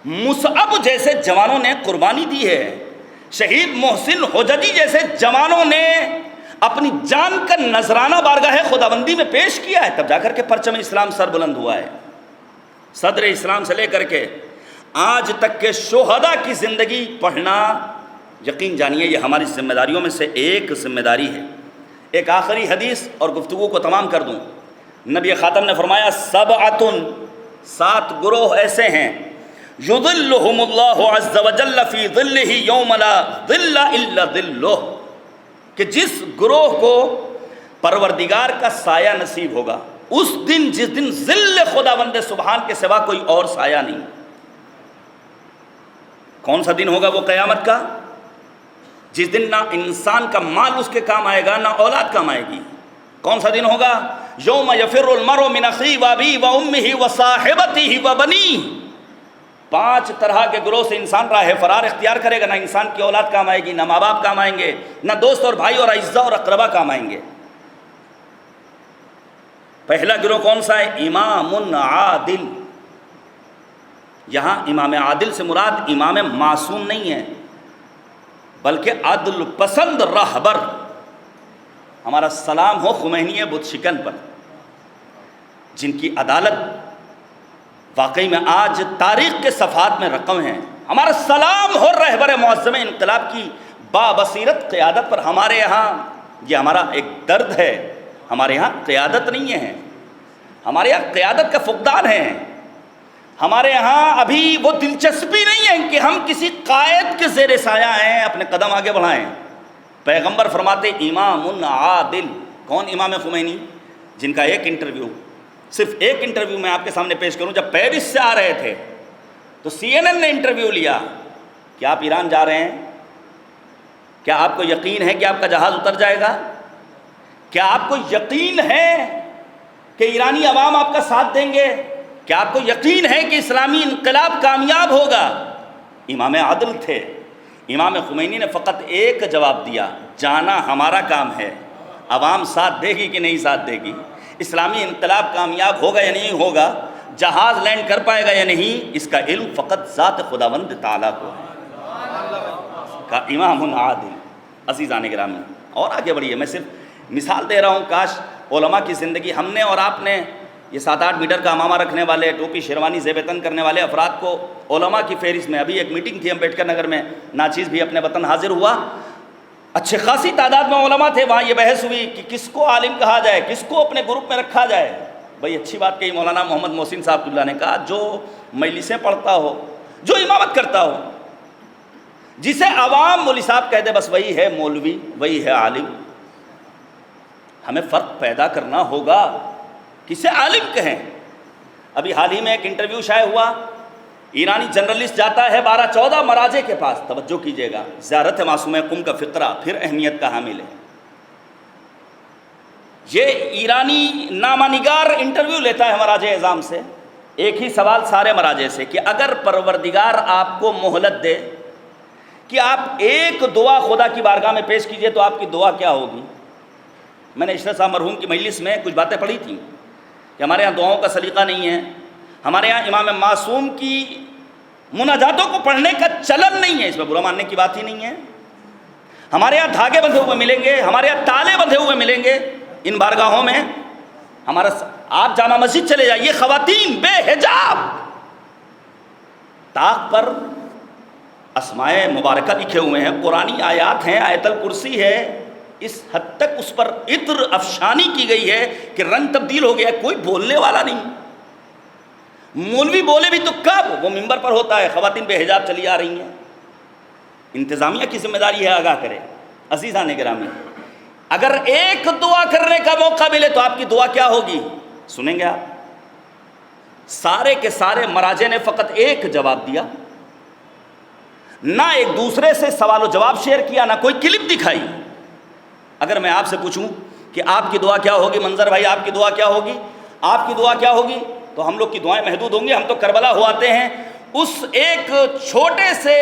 مصعب جیسے جوانوں نے قربانی دی ہے، شہید محسن حججی جیسے جوانوں نے اپنی جان کا نذرانہ بارگاہ خداوندی میں پیش کیا ہے، تب جا کر کے پرچم اسلام سر بلند ہوا ہے۔ صدر اسلام سے لے کر کے آج تک کے شہداء کی زندگی پڑھنا، یقین جانیے یہ ہماری ذمہ داریوں میں سے ایک ذمہ داری ہے۔ ایک آخری حدیث اور گفتگو کو تمام کر دوں۔ نبی خاتم نے فرمایا، سبعۃ، 7 گروہ ایسے ہیں، یظلھم اللہ عز وجل فی ظلہ یوم لا ظل الا ظلہ، کہ جس گروہ کو پروردگار کا سایہ نصیب ہوگا اس دن جس دن ظل خداوند سبحان کے سوا کوئی اور سایہ نہیں۔ کون سا دن ہوگا وہ؟ قیامت کا، جس دن نہ انسان کا مال اس کے کام آئے گا نہ اولاد کام آئے گی۔ کون سا دن ہوگا؟ یوم یفر المرء من اخیہ وابیہ وامہ وصاحبتہ وبنیہ۔ 5 طرح کے گروہ سے انسان راہ فرار اختیار کرے گا، نہ انسان کی اولاد کام آئے گی، نہ ماں باپ کام آئیں گے، نہ دوست اور بھائی اور اعزاء اور اقربا کام آئیں گے۔ پہلا گروہ کون سا ہے؟ امام عادل۔ یہاں امام عادل سے مراد امام معصوم نہیں ہے، بلکہ عدل پسند رہبر۔ ہمارا سلام ہو خمینی بت شکن پر، جن کی عدالت واقعی میں آج تاریخ کے صفحات میں رقم ہے۔ ہمارا سلام ہو رہبر معظم انقلاب کی بابصیرت قیادت پر۔ ہمارے یہاں یہ ہمارا ایک درد ہے، ہمارے یہاں قیادت نہیں ہے، ہمارے یہاں قیادت کا فقدان ہے، ہمارے ہاں ابھی وہ دلچسپی نہیں ہے کہ ہم کسی قائد کے زیر سایہ ہیں، اپنے قدم آگے بڑھائیں۔ پیغمبر فرماتے امام عادل۔ کون؟ امام خمینی، جن کا ایک انٹرویو، صرف ایک انٹرویو میں آپ کے سامنے پیش کروں۔ جب پیرس سے آ رہے تھے تو CNN نے انٹرویو لیا کہ آپ ایران جا رہے ہیں، کیا آپ کو یقین ہے کہ آپ کا جہاز اتر جائے گا؟ کیا آپ کو یقین ہے کہ ایرانی عوام آپ کا ساتھ دیں گے؟ کیا آپ کو یقین ہے کہ اسلامی انقلاب کامیاب ہوگا؟ امام عادل تھے۔ امام خمینی نے فقط ایک جواب دیا، جانا ہمارا کام ہے، عوام ساتھ دے گی کہ نہیں ساتھ دے گی، اسلامی انقلاب کامیاب ہوگا یا نہیں ہوگا، جہاز لینڈ کر پائے گا یا نہیں، اس کا علم فقط ذات خداوند تعالیٰ کو ہے۔ کا امام عادل۔ عزیزان گرامی، اور آگے بڑھیے، میں صرف مثال دے رہا ہوں۔ کاش علماء کی زندگی، ہم نے اور آپ نے یہ 7-8 میٹر کا امامہ رکھنے والے، ٹوپی شیروانی زیب تن کرنے والے افراد کو علماء کی فہرست میں، ابھی ایک میٹنگ تھی امبیڈکر نگر میں، ناچیز بھی اپنے وطن حاضر ہوا، اچھے خاصی تعداد میں علماء تھے، وہاں یہ بحث ہوئی کہ کس کو عالم کہا جائے، کس کو اپنے گروپ میں رکھا جائے۔ بھئی اچھی بات کہی مولانا محمد محسن صاحب اللہ نے کہا، جو مجلسیں پڑھتا ہو، جو امامت کرتا ہو، جسے عوام مولوی صاحب کہہ دے، بس وہی ہے مولوی، وہی ہے عالم۔ ہمیں فرق پیدا کرنا ہوگا۔ کسے عالم کہیں؟ ابھی حال ہی میں ایک انٹرویو شائع ہوا، ایرانی جرنلسٹ جاتا ہے 12-14 مراجع کے پاس، توجہ کیجئے گا، زیارت معصومہ قم کا فقرہ پھر اہمیت کا حامل ہے۔ یہ ایرانی نامہ نگار انٹرویو لیتا ہے مراجع اعظام سے، ایک ہی سوال سارے مراجع سے کہ اگر پروردگار آپ کو مہلت دے کہ آپ ایک دعا خدا کی بارگاہ میں پیش کیجئے تو آپ کی دعا کیا ہوگی؟ میں نے اشرف صاحب مرحوم کی مجلس میں کچھ باتیں پڑھی تھیں کہ ہمارے یہاں دعاؤں کا سلیقہ نہیں ہے، ہمارے یہاں امام معصوم کی مناجاتوں کو پڑھنے کا چلن نہیں ہے، اس میں برا ماننے کی بات ہی نہیں ہے۔ ہمارے یہاں دھاگے بندھے ہوئے ملیں گے، ہمارے یہاں تالے بندھے ہوئے ملیں گے ان بارگاہوں میں۔ آپ جامع مسجد چلے جائیے، خواتین بے حجاب، طاق پر اسماء مبارکہ لکھے ہوئے ہیں، قرآنی آیات ہیں، آیت الکرسی ہے، اس حد تک اس پر عطر افشانی کی گئی ہے کہ رنگ تبدیل ہو گیا، کوئی بولنے والا نہیں۔ مولوی بولے بھی تو کب؟ وہ ممبر پر ہوتا ہے، خواتین بے حجاب چلی آ رہی ہیں۔ انتظامیہ کی ذمہ داری ہے آگاہ کرے۔ عزیزان گرامی، اگر ایک دعا کرنے کا موقع ملے تو آپ کی دعا کیا ہوگی؟ سنیں گے آپ؟ سارے کے سارے مراجع نے فقط ایک جواب دیا، نہ ایک دوسرے سے سوال و جواب شیئر کیا، نہ کوئی کلپ دکھائی۔ اگر میں آپ سے پوچھوں کہ آپ کی دعا کیا ہوگی، منظر بھائی آپ کی دعا کیا ہوگی، آپ کی دعا کیا ہوگی، تو ہم لوگ کی دعائیں محدود ہوں گی۔ ہم تو کربلا ہو آتے ہیں، اس ایک چھوٹے سے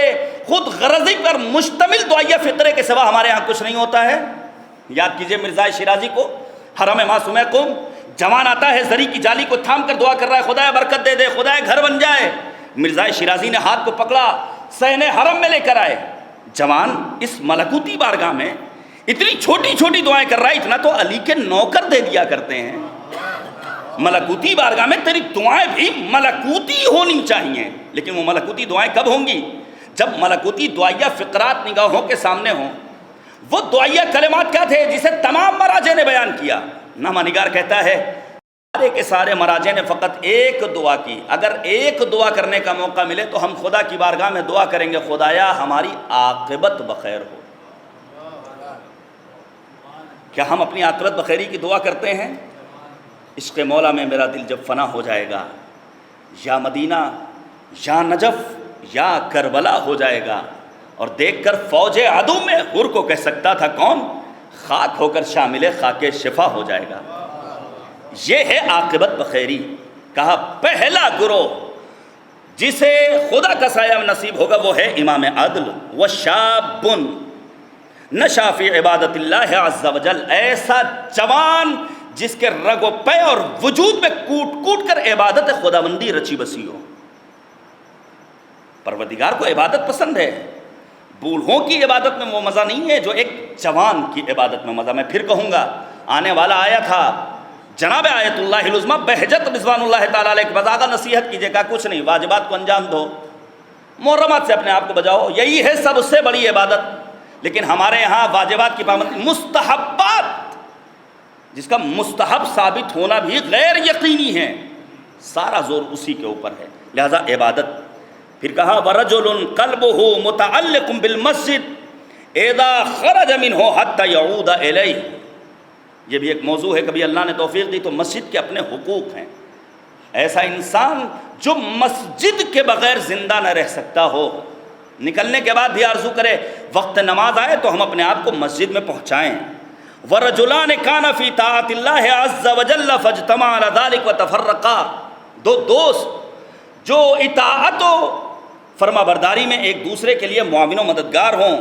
خود غرضی پر مشتمل دعائیہ فطرے کے سوا ہمارے ہاں کچھ نہیں ہوتا ہے۔ یاد کیجئے مرزا شیرازی کو، حرم معصومہ قم، جوان آتا ہے زری کی جالی کو تھام کر دعا کر رہا ہے، خدایا برکت دے دے، خدایا گھر بن جائے۔ مرزا شیرازی نے ہاتھ کو پکڑا، صحن حرم میں لے کر آئے۔ جوان اس ملکوتی بارگاہ میں اتنی چھوٹی چھوٹی دعائیں کر رہا ہے، اتنا تو علی کے نوکر دے دیا کرتے ہیں۔ ملکوتی بارگاہ میں تیری دعائیں بھی ملکوتی ہونی چاہیے، لیکن وہ ملکوتی دعائیں کب ہوں گی؟ جب ملکوتی دعائیہ فقرات نگاہوں کے سامنے ہوں۔ وہ دعائیہ کلمات کیا تھے جسے تمام مراجع نے بیان کیا؟ نامہ نگار کہتا ہے سارے کے سارے مراجع نے فقط ایک دعا کی، اگر ایک دعا کرنے کا موقع ملے تو ہم خدا کی بارگاہ میں دعا کریں گے، خدایا ہماری عاقبت بخیر ہو۔ کیا ہم اپنی عاقبت بخیری کی دعا کرتے ہیں؟ عشق مولا میں میرا دل جب فنا ہو جائے گا، یا مدینہ یا نجف یا کربلا ہو جائے گا، اور دیکھ کر فوج عدو میں حر کو کہہ سکتا تھا کون، خاک ہو کر شامل خاک شفا ہو جائے گا۔ یہ ہے عاقبت بخیری۔ کہا پہلا گروہ جسے خدا کا سایہ نصیب ہوگا وہ ہے امام عدل، وشاب نشا فی عبادت اللہ عز وجل، ایسا جوان جس کے رگ و پے اور وجود میں کوٹ کوٹ کر عبادت خداوندی رچی بسی ہو۔ پروردگار کو عبادت پسند ہے، بوڑھوں کی عبادت میں وہ مزہ نہیں ہے جو ایک جوان کی عبادت میں مزہ۔ میں پھر کہوں گا، آنے والا آیا تھا جناب آیت اللہ العظمیٰ بہجت رضوان اللہ تعالیٰ علیہ کے بزاغہ نصیحت کیجیے گا، کچھ نہیں، واجبات کو انجام دو، محرمات سے اپنے آپ کو بچاؤ، یہی ہے سب سے بڑی عبادت۔ لیکن ہمارے یہاں واجبات کی پابندی، مستحبات جس کا مستحب ثابت ہونا بھی غیر یقینی ہے، سارا زور اسی کے اوپر ہے، لہذا عبادت۔ پھر کہا وَرَجُلٌ قَلْبُهُ مُتَعَلِّقٌ بِالْمَسْجِدِ اِذَا خَرَجَ مِنْهُ حَتَّى يَعُودَ إِلَيْهِ۔ یہ بھی ایک موضوع ہے، کبھی اللہ نے توفیق دی تو مسجد کے اپنے حقوق ہیں۔ ایسا انسان جو مسجد کے بغیر زندہ نہ رہ سکتا ہو، نکلنے کے بعد بھی آرزو کرے وقت نماز آئے تو ہم اپنے آپ کو مسجد میں پہنچائیں۔ وَرَجُلَانِ كَانَ فِي طَاعَةِ اللَّهِ عَزَّ وَجَلَّ فَاجْتَمَعَ عَلَى ذَلِكَ وَتَفَرَّقَا، دو دوست جو اطاعت و فرما برداری میں ایک دوسرے کے لیے معاون و مددگار ہوں۔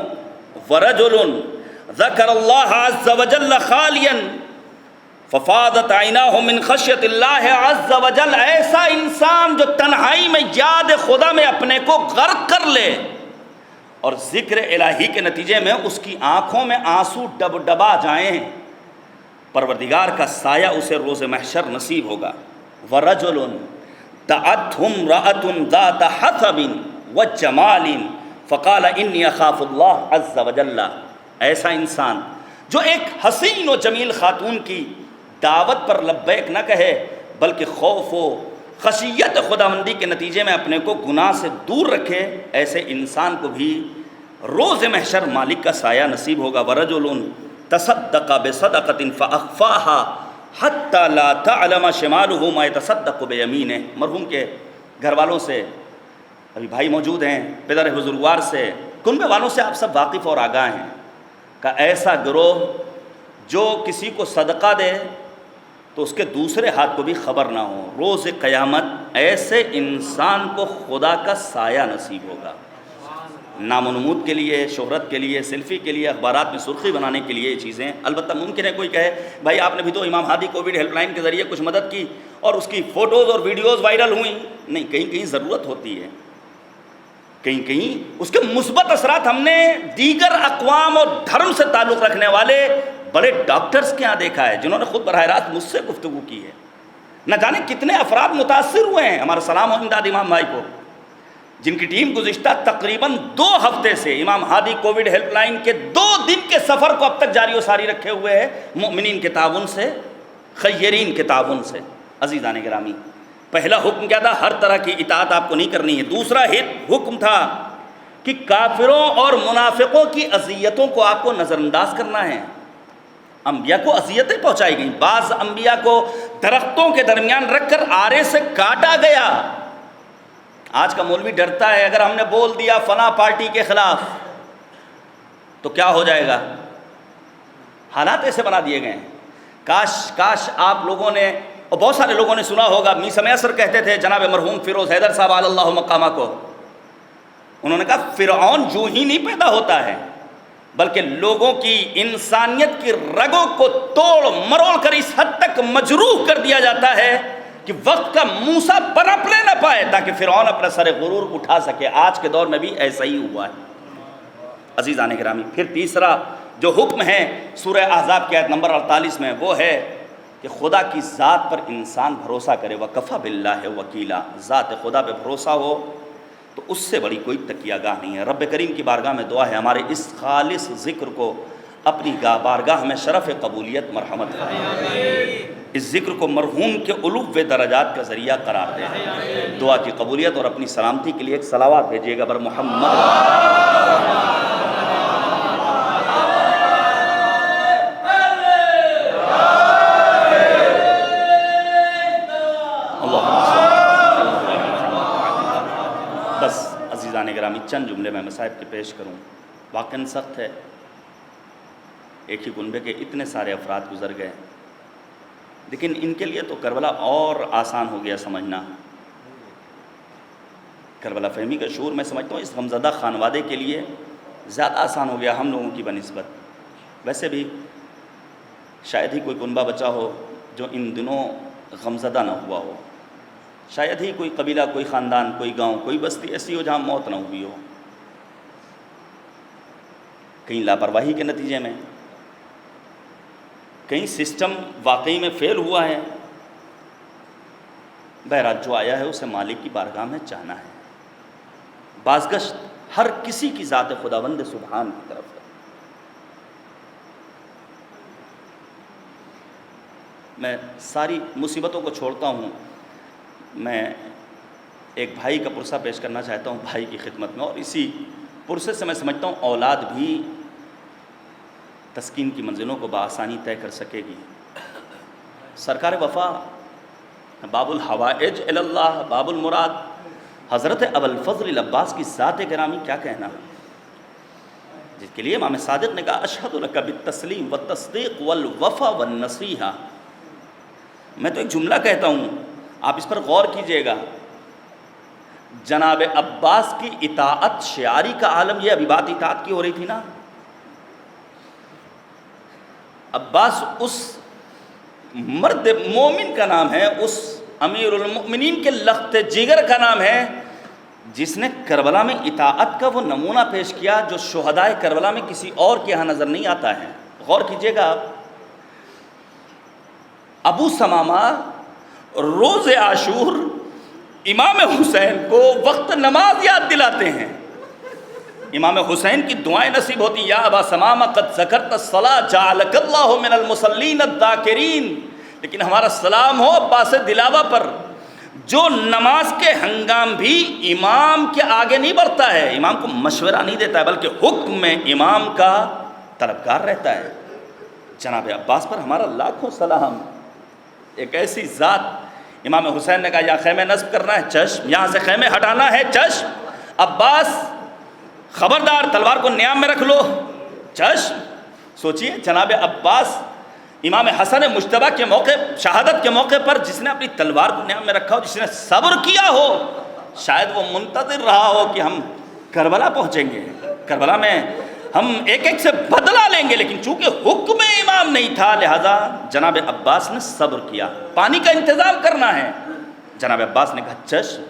وَرَجُلٌ ذَكَرَ اللَّهَ عَزَّ وَجَلَّ خَالِيًا ففاضت عیناہ من خشیت اللہ عز وجل، ایسا انسان جو تنہائی میں یاد خدا میں اپنے کو غرق کر لے اور ذکر الہی کے نتیجے میں اس کی آنکھوں میں آنسو ڈب ڈبا جائیں، پروردگار کا سایہ اسے روز محشر نصیب ہوگا۔ وَرَجُلٌ دَعَتْهُ امْرَأَةٌ ذَاتَ حَسَبٍ وَجَمَالٍ فَقَالَ إِنِّي أَخَافُ اللَّهَ عَزَّ وَجَلَّ، ایسا انسان جو ایک حسین و جمیل خاتون کی دعوت پر لبیک نہ کہے بلکہ خوف و خشیت خداوندی کے نتیجے میں اپنے کو گناہ سے دور رکھے، ایسے انسان کو بھی روز محشر مالک کا سایہ نصیب ہوگا۔ وَرَجُلٌ تَصَدَّقَ بِصَدَقَةٍ فَأَخْفَاهَا حتی لا تعلم شمالہ ما یتصدق بیمینہ. مرحوم کے گھر والوں سے، ابھی بھائی موجود ہیں، پدر بزرگوار سے، کنبے والوں سے آپ سب واقف اور آگاہ ہیں کہ ایسا گروہ جو کسی کو صدقہ دے تو اس کے دوسرے ہاتھ کو بھی خبر نہ ہو. روز قیامت ایسے انسان کو خدا کا سایہ نصیب ہوگا. نام و نمود کے لیے، شہرت کے لیے، سیلفی کے لیے، اخبارات میں سرخی بنانے کے لیے یہ چیزیں. البتہ ممکن ہے کوئی کہے بھائی آپ نے بھی تو امام ہادی کووڈ ہیلپ لائن کے ذریعے کچھ مدد کی اور اس کی فوٹوز اور ویڈیوز وائرل ہوئیں. نہیں، کہیں کہیں ضرورت ہوتی ہے، کہیں کہیں اس کے مثبت اثرات ہم نے دیگر اقوام اور دھرم سے تعلق رکھنے والے بڑے ڈاکٹرز کے ہاں دیکھا ہے جنہوں نے خود براہ راست مجھ سے گفتگو کی ہے. نہ جانے کتنے افراد متاثر ہوئے ہیں. ہمارا سلام ہو امداد امام بھائی کو، جن کی ٹیم گزشتہ تقریباً 2 ہفتے سے امام ہادی کووڈ ہیلپ لائن کے 2 دن کے سفر کو اب تک جاری و ساری رکھے ہوئے ہے، مؤمنین کے تعاون سے، خیرین کے تعاون سے. عزیزان گرامی، پہلا حکم کیا تھا؟ ہر طرح کی اطاعت آپ کو نہیں کرنی ہے. دوسرا حکم تھا کہ کافروں اور منافقوں کی اذیتوں کو آپ کو نظر انداز کرنا ہے. انبیاء کو اذیتیں پہنچائی گئیں، بعض انبیاء کو درختوں کے درمیان رکھ کر آرے سے کاٹا گیا. آج کا مولوی ڈرتا ہے اگر ہم نے بول دیا فلاں پارٹی کے خلاف تو کیا ہو جائے گا. حالات ایسے بنا دیے گئے ہیں. کاش آپ لوگوں نے اور بہت سارے لوگوں نے سنا ہوگا، میاں میسر کہتے تھے جناب مرحوم فیروز حیدر صاحب علی اللہ مقامہ کو، انہوں نے کہا فرعون جو ہی نہیں پیدا ہوتا ہے بلکہ لوگوں کی انسانیت کی رگوں کو توڑ مروڑ کر اس حد تک مجروح کر دیا جاتا ہے کہ وقت کا موسیٰ پنپ لے نہ پائے تاکہ فرعون اپنا سر غرور اٹھا سکے. آج کے دور میں بھی ایسا ہی ہوا ہے. عزیزان گرامی، پھر تیسرا جو حکم ہے سورہ احزاب کی آیت نمبر 48 میں، وہ ہے کہ خدا کی ذات پر انسان بھروسہ کرے. وَكَفَى بِاللَّهِ وَكِيلًا. ذات خدا پہ بھروسہ ہو تو اس سے بڑی کوئی تکیہ گاہ نہیں ہے. رب کریم کی بارگاہ میں دعا ہے ہمارے اس خالص ذکر کو اپنی بارگاہ میں شرف قبولیت مرحمت فرمائے. اس ذکر کو مرحوم کے علو درجات کا ذریعہ قرار دے. دعا کی قبولیت اور اپنی سلامتی کے لیے ایک صلوات بھیجیے گا بر محمد. بس عزیزان گرامی، چند جملے میں مصائب کے پیش کروں. واقعاً سخت ہے، ایک ہی کنبے کے اتنے سارے افراد گزر گئے، لیکن ان کے لیے تو کربلا اور آسان ہو گیا سمجھنا. کربلا فہمی کا شعور میں سمجھتا ہوں اس غمزدہ خانوادے کے لیے زیادہ آسان ہو گیا ہم لوگوں کی بنسبت. ویسے بھی شاید ہی کوئی کنبہ بچا ہو جو ان دنوں غمزدہ نہ ہوا ہو. شاید ہی کوئی قبیلہ، کوئی خاندان، کوئی گاؤں، کوئی بستی ایسی ہو جہاں موت نہ ہوئی ہو. کہیں لاپرواہی کے نتیجے میں، کہیں سسٹم واقعی میں فیل ہوا ہے. بہرحال جو آیا ہے اسے مالک کی بارگاہ میں چاہنا ہے. بازگشت ہر کسی کی ذات خداوند سبحان کی طرف ہے. میں ساری مصیبتوں کو چھوڑتا ہوں. میں ایک بھائی کا پرسہ پیش کرنا چاہتا ہوں بھائی کی خدمت میں، اور اسی پرسے سے میں سمجھتا ہوں اولاد بھی تسکین کی منزلوں کو بآسانی طے کر سکے گی. سرکار وفا باب الحوائج اللہ باب المراد حضرت ابوالفضل العباس کی ذات گرامی کیا کہنا، جس کے لیے امام صادق نے کہا اشہد لک بالتسلیم والتصدیق والوفا والنصیحہ. میں تو ایک جملہ کہتا ہوں، آپ اس پر غور کیجئے گا. جناب عباس کی اطاعت شعاری کا عالم، یہ ابھی بات اطاعت کی ہو رہی تھی نا. عباس اس مرد مومن کا نام ہے، اس امیر المؤمنین کے لخت جگر کا نام ہے جس نے کربلا میں اطاعت کا وہ نمونہ پیش کیا جو شہدائے کربلا میں کسی اور کے یہاں نظر نہیں آتا ہے. غور کیجئے گا، ابو ثمامہ روز عاشور امام حسین کو وقت نماز یاد دلاتے ہیں. امام حسین کی دعائیں نصیب ہوتی، یا ابا ثمامہ قد ذکرت الصلاۃ جعلک اللہ من المصلین الذاکرین. لیکن ہمارا سلام ہو عباس دلاوہ پر جو نماز کے ہنگام بھی امام کے آگے نہیں بڑھتا ہے، امام کو مشورہ نہیں دیتا ہے، بلکہ حکم میں امام کا طلبگار رہتا ہے. جناب عباس پر ہمارا لاکھوں سلام. ایک ایسی ذات، امام حسین نے کہا یا خیمے نصب کرنا ہے چشم، یہاں سے خیمے ہٹانا ہے چشم، عباس خبردار تلوار کو نیام میں رکھ لو چشم۔ سوچئے جناب عباس امام حسن مجتبیٰ کے موقع، شہادت کے موقع پر جس نے اپنی تلوار کو نیام میں رکھا ہو، جس نے صبر کیا ہو، شاید وہ منتظر رہا ہو کہ ہم کربلا پہنچیں گے، کربلا میں ہم ایک ایک سے بدلہ لیں گے، لیکن چونکہ حکم امام نہیں تھا لہذا جناب عباس نے صبر کیا۔ پانی کا انتظام کرنا ہے، جناب عباس نے کہا چشم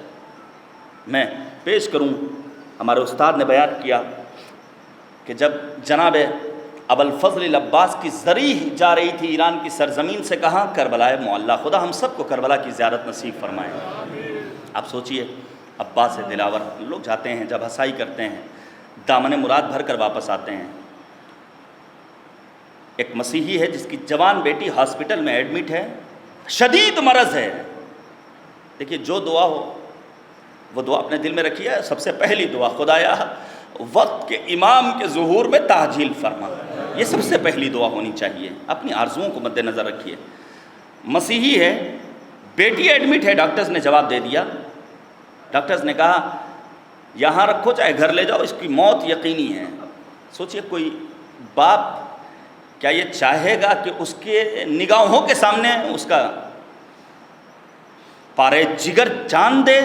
میں پیش کروں۔ ہمارے استاد نے بیان کیا کہ جب جناب ابوالفضل العباس کی زری جا رہی تھی ایران کی سرزمین سے، کہاں؟ کربلا معلیٰ۔ خدا ہم سب کو کربلا کی زیارت نصیب فرمائے۔ آپ سوچئے عباس دلاور لوگ جاتے ہیں، جب ہسائی کرتے ہیں دامن مراد بھر کر واپس آتے ہیں۔ ایک مسیحی ہے جس کی جوان بیٹی ہاسپٹل میں ایڈمٹ ہے، شدید مرض ہے۔ دیکھیے جو دعا ہو وہ دعا اپنے دل میں رکھیے۔ سب سے پہلی دعا، خدایا وقت کے امام کے ظہور میں تعجیل فرما، یہ سب سے پہلی دعا ہونی چاہیے۔ اپنی آرزوؤں کو مد نظر رکھیے۔ مسیحی ہے، بیٹی ایڈمٹ ہے، ڈاکٹرز نے جواب دے دیا، ڈاکٹرز نے کہا یہاں رکھو چاہے گھر لے جاؤ، اس کی موت یقینی ہے۔ سوچئے کوئی باپ کیا یہ چاہے گا کہ اس کے نگاہوں کے سامنے اس کا پارے جگر جان دے؟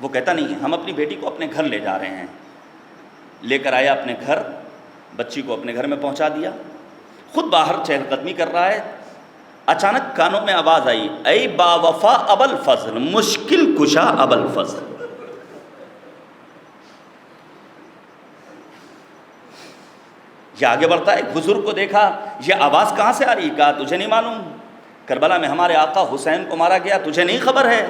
وہ کہتا نہیں ہے، ہم اپنی بیٹی کو اپنے گھر لے جا رہے ہیں۔ لے کر آیا اپنے گھر، بچی کو اپنے گھر میں پہنچا دیا، خود باہر چہل قدمی کر رہا ہے۔ اچانک کانوں میں آواز آئی، اے با وفا ابوالفضل، مشکل کشا ابوالفضل۔ یہ آگے بڑھتا ہے، بزرگ کو دیکھا، یہ آواز کہاں سے آ رہی؟ کہا تجھے نہیں معلوم؟ کربلا میں ہمارے آقا حسین کو مارا گیا، تجھے نہیں خبر ہے؟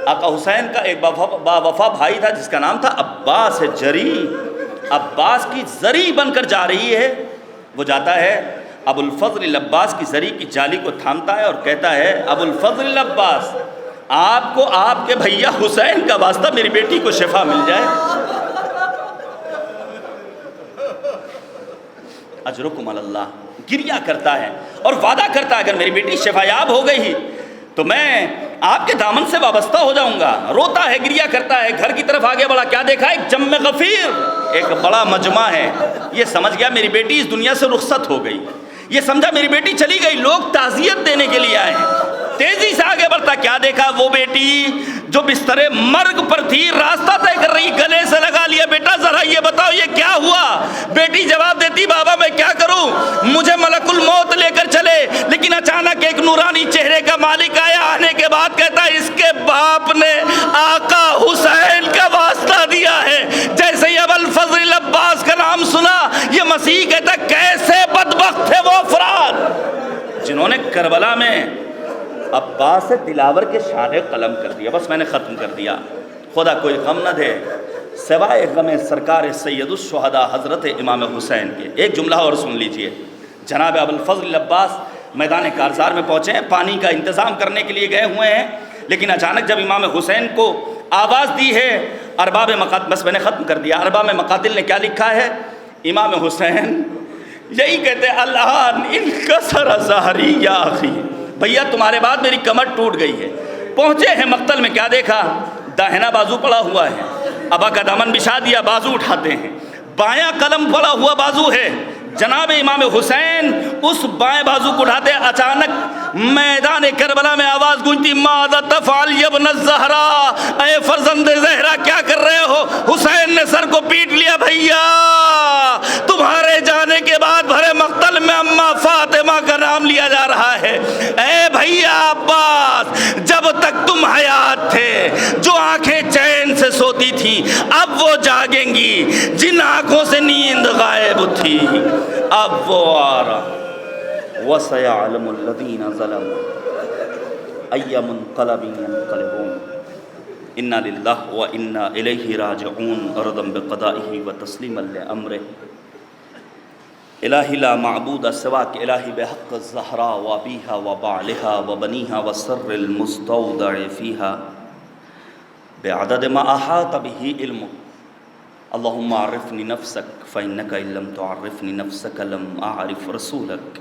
آقا حسین کا ایک با وفا بھائی تھا جس کا نام تھا عباس جری، عباس کی زری بن کر جا رہی ہے۔ وہ جاتا ہے ابوالفضل العباس کی زری کی جالی کو تھامتا ہے اور کہتا ہے ابوالفضل العباس، آپ کو آپ کے بھیا حسین کا واسطہ، میری بیٹی کو شفا مل جائے۔ اجرکم علی اللہ، گریہ کرتا ہے اور وعدہ کرتا ہے اگر میری بیٹی شفا یاب ہو گئی تو میں آپ کے دامن سے وابستہ ہو جاؤں گا۔ روتا ہے، گریہ کرتا ہے، گھر کی طرف آگے بڑھا، کیا دیکھا؟ ایک جم غفیر، ایک بڑا مجمع ہے۔ یہ سمجھ گیا میری بیٹی اس دنیا سے رخصت ہو گئی، یہ سمجھا میری بیٹی چلی گئی، لوگ تعزیت دینے کے لیے آئے ہیں۔ تیزی سے آگے بڑھتا، کیا دیکھا؟ وہ بیٹی جو بستر مرگ پر تھی، راستہ طے کر رہی، گلے سے لگا لیا، بیٹا ذرا یہ بتاؤ یہ کیا ہوا؟ بیٹی جواب دیتی، بابا میں کیا کروں، مجھے ملک الموت لے کر چلے، لیکن اچانک ایک نورانی چہرے کا مالک آیا، آنے کے بعد کہتا ہے اس کے باپ نے آقا حسین کا واسطہ دیا ہے۔ جیسے ہی ابوالفضل العباس کا نام سنا، یہ مسیح کہتا کیسے بدبخت تھے وہ افراد جنہوں نے کربلا میں عباس دلاور کے شان قلم کر دیا۔ بس میں نے ختم کر دیا۔ خدا کوئی غم نہ دے سوائے غم سرکار سید الشہداء حضرت امام حسین کے۔ ایک جملہ اور سن لیجئے، جناب ابوالفضل العباس میدان کارزار میں پہنچے ہیں، پانی کا انتظام کرنے کے لیے گئے ہوئے ہیں، لیکن اچانک جب امام حسین کو آواز دی ہے ارباب مقاتل، بس میں نے ختم کر دیا، ارباب مقاتل نے کیا لکھا ہے؟ امام حسین یہی کہتے ہیں الان انکسر ظہری یا اخی، بھیا تمہارے بعد میری کمر ٹوٹ گئی ہے۔ پہنچے ہیں مقتل میں، کیا دیکھا؟ داہنا بازو پڑا ہوا ہے، ابا کا دامن بچھا دیا، بازو اٹھاتے ہیں، بایاں قلم پڑا ہوا بازو ہے، جناب امام حسین اس بائیں بازو کو اٹھاتے، اچانک میدان کربلا میں آواز گونجتی، ماذا تفعل یا ابن الزہرا، اے فرزند زہرا کیا کر رہے ہو؟ حسین نے سر کو پیٹ لیا، بھیا تمہارے جانے کے بعد بھرے مقتل میں اماں فاطمہ کا نام لیا جا رہا ہے۔ اے بھیا عباس، جب تک تم حیات تھے جو آنکھیں چین سے سوتی تھی اب وہ جاگیں گی، جن آنکھوں سے نیند غائب تھی اب وہ آ رہا۔ وَسَيَعْلَمُ الَّذِينَ ظَلَمُوا أَيَّ مُنقَلَبٍ يَنقَلِبُونَ إِنَّا لِلَّهِ وَإِنَّا إِلَيْهِ رَاجِعُونَ رَضًا بِقَضَائِهِ وَتَسْلِيمًا لِأَمْرِهِ الہی لا معبود سواک، الہی بحق الزہراء وابیہا وبعلہا وبنیہا وسر المستودع فیہا بعدد ما احاط به علمک، اللہم عرفنی نفسک فإنک ان لم تعرفنی نفسک لم اعرف رسولک،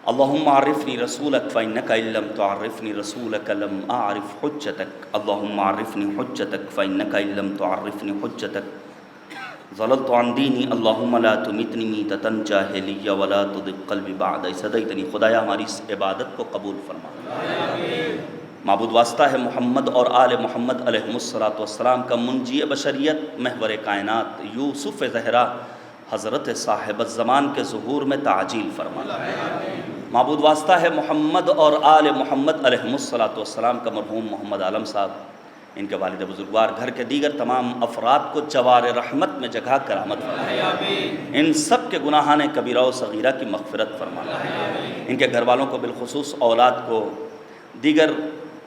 اللہم عرفنی رسولک فإنک ان لم تعرفنی رسولک لم اعرف حجتک اللہم عرفنی حجتک فإنک ان لم تعرفنی حجتک ظللت عن دینی اللہم لا تمتنی میتتا جاہلیہ ولا تضغ قلبی بعد اذ ہدیتنی۔ خدایا ہماری اس عبادت کو قبول فرما۔ معبود واسطہ ہے محمد اور آل محمد علیہ السلام کا منجی بشریت محور کائنات یوسف زہرا حضرت صاحب الزمان کے ظہور میں تعجیل فرما۔ معبود واسطہ ہے محمد اور آل محمد علیہ السلام کا مرحوم محمد عالم صاحب، ان کے والد بزرگوار، گھر کے دیگر تمام افراد کو جوار رحمت میں جگہ کرامت فرما۔ ان سب کے گناہان کبیرہ و صغیرہ کی مغفرت فرما۔ ان کے گھر والوں کو بالخصوص اولاد کو، دیگر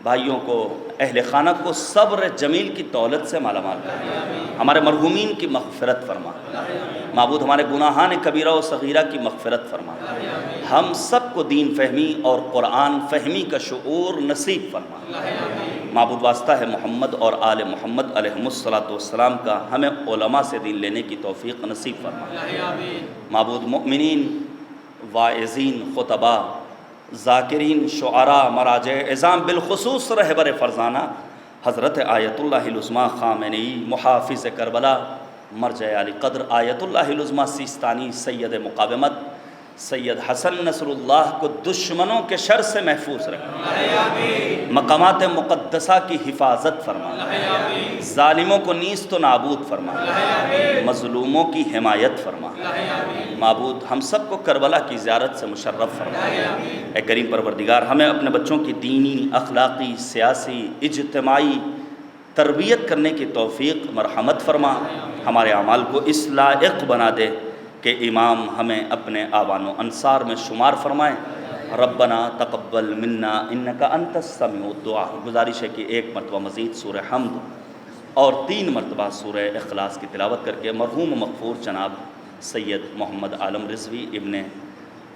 بھائیوں کو، اہل خانہ کو صبر جمیل کی دولت سے مالا مال کر۔ ہمارے مرحومین کی مغفرت فرما۔ معبود ہمارے گناہان کبیرہ و صغیرہ کی مغفرت فرما۔ ہم سب کو دین فہمی اور قرآن فہمی کا شعور نصیب فرما۔ معبود واسطہ ہے محمد اور آل محمد علیہ السلام کا ہمیں علماء سے دین لینے کی توفیق نصیب فرما۔ معبود مؤمنین، واعظین، خطباء، ذاکرین، شعراء، مراجع اعظام، بالخصوص رہبر فرزانہ حضرت آیت اللہ العظمیٰ خامنئی محافظ کربلا مرجع علی قدر آیت اللہ العظمیٰ سیستانی سید مقاومت سید حسن نصر اللہ کو دشمنوں کے شر سے محفوظ رکھ، مقامات مقدسہ کی حفاظت فرما، ظالموں کو نیست و نابود فرما، مظلوموں کی حمایت فرما۔ معبود ہم سب کو کربلا کی زیارت سے مشرف فرما۔ اے کریم پروردگار، ہمیں اپنے بچوں کی دینی، اخلاقی، سیاسی، اجتماعی تربیت کرنے کی توفیق مرحمت فرما۔ ہمارے اعمال کو اس لائق بنا دے کہ امام ہمیں اپنے آبان و انصار میں شمار فرمائیں۔ ربنا تقبل منا انک انت السمیع الدعا۔ گزارش ہے کہ ایک مرتبہ مزید سورہ حمد اور 3 مرتبہ سورہ اخلاص کی تلاوت کر کے مرحوم مغفور جناب سید محمد عالم رضوی ابن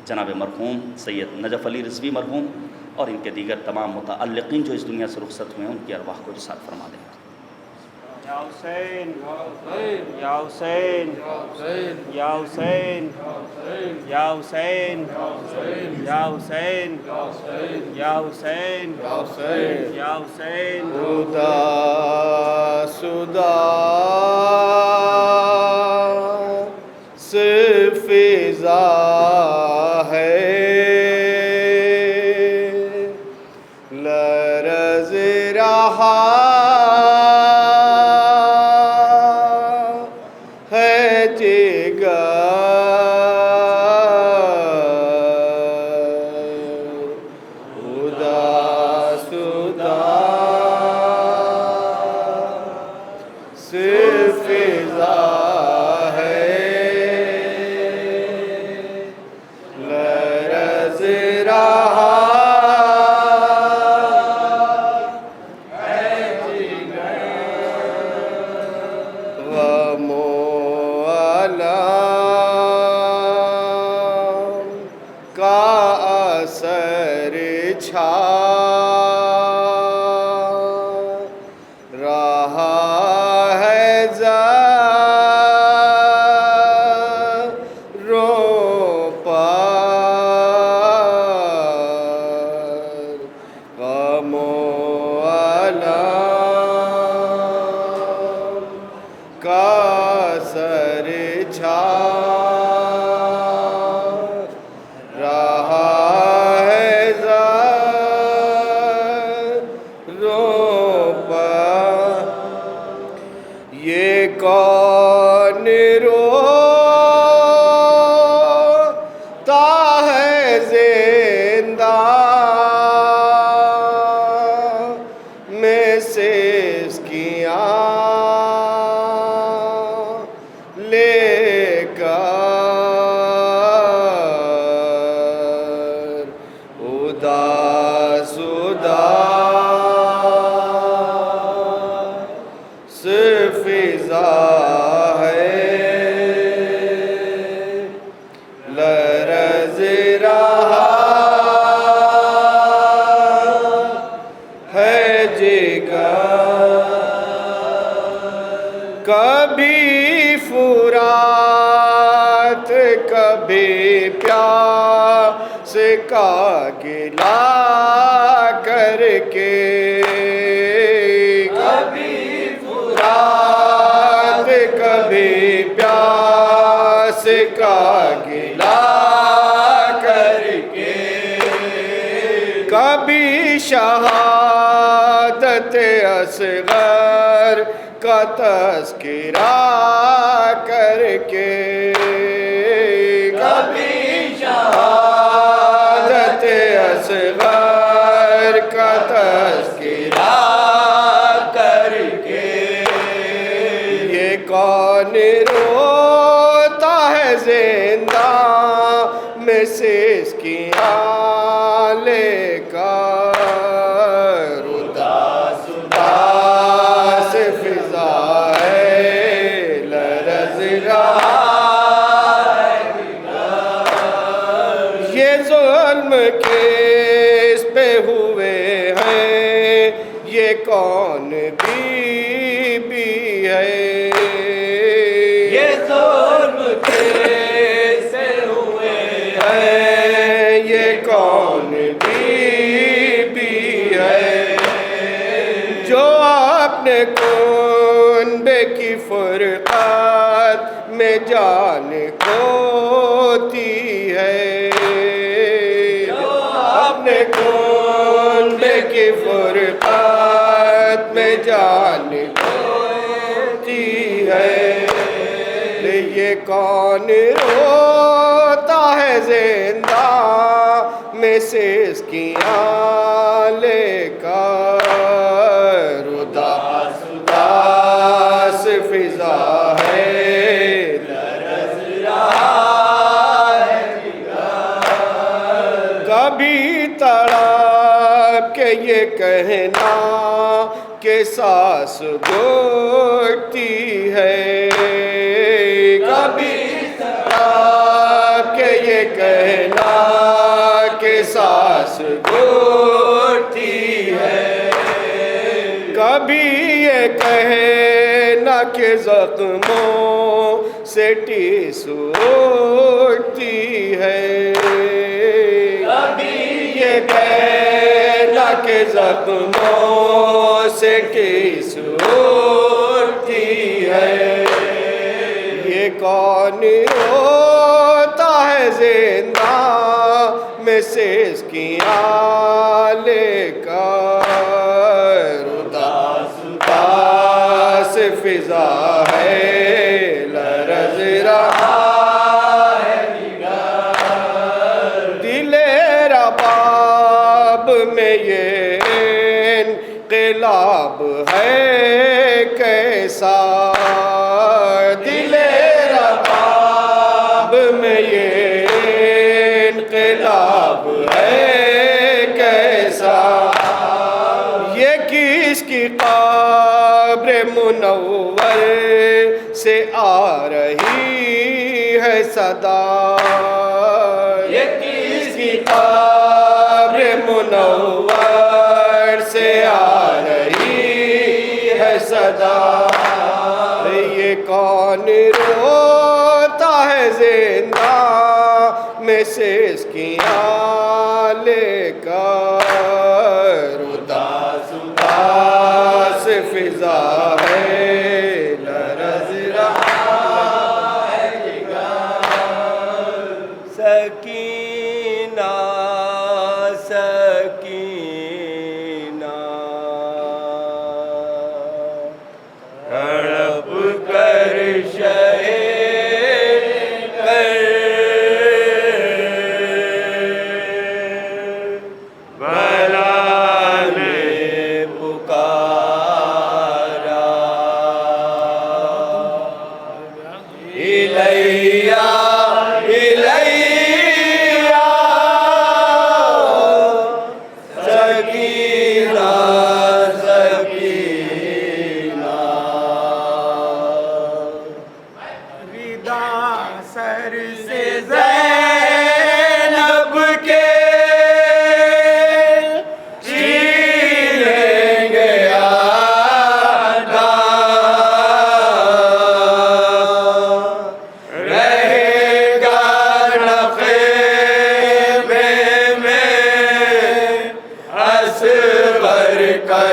جناب مرحوم سید نجف علی رضوی مرحوم اور ان کے دیگر تمام متعلقین جو اس دنیا سے رخصت ہوئے ہیں ان کی ارواح کو رسالت فرما دیں۔ یا حسین یا حسین یا حسین یا حسین یا حسین یا حسین یا حسین خدا سدا سے فضا ہے لرز رہا کبھی فرات کبھی پیاس کا گلا کر کے، کبھی فرات کبھی پیاس کا گلا کر کے، کبھی شہادت اصغر کا تذکرہ کر کے، کبھی شہادت اصغر کا تذکرہ کر کے، یہ کون روتا ہے زندہ میں سے اس کی لے کر، اداس اداس فضا ہے لرز رہا ہے یہ ظلم کس پہ ہوئے ہیں، یہ کون بی بی ہے، یہ ظلم کس پہ ہوئے ہیں، یہ کون بی بی ہے، جو اپنے کنبے کی فرقت میں جان کھوتی ہے، جو اپنے کنبے کی فرقت میں جان کھوتی ہے، یہ کون روتا ہے زندہ میں سے اس کی لے کر، اداس اداس فضا ہے لرز رہا ہے کبھی تڑپ کے یہ کہنا کہ سانس گھٹتی ہے، کبھی تڑپ کے یہ کہنا کہ سانس گھٹتی ہے، کبھی یہ کہنا کہ زخموں سے ٹیس اٹھتی ہے، کبھی یہ کہنا کہ زخموں سے ٹیس اٹھتی ہے، یہ کون ہوتا ہے زندہ میں سے اس کی لے کر، اداس اداس فضا ہے لرز رہا ہے دل رباب میں یہ انقلاب ہے کیسا، دل رباب میں یہ انقلاب ہے کیسا، یہ کس کی قبر منور سے آ رہی ہے صدا، یہ کس کی قبر منور سے آ رہی ہے صدا، یہ کون روتا ہے زندہ میں سے اس کی لے کر، اداس اداس فضا ہے لرز رہا ہے سکینہ سکینہ تڑپ کر سر سے زینب کے چھینیں گے آدھا، رہے گا نقیب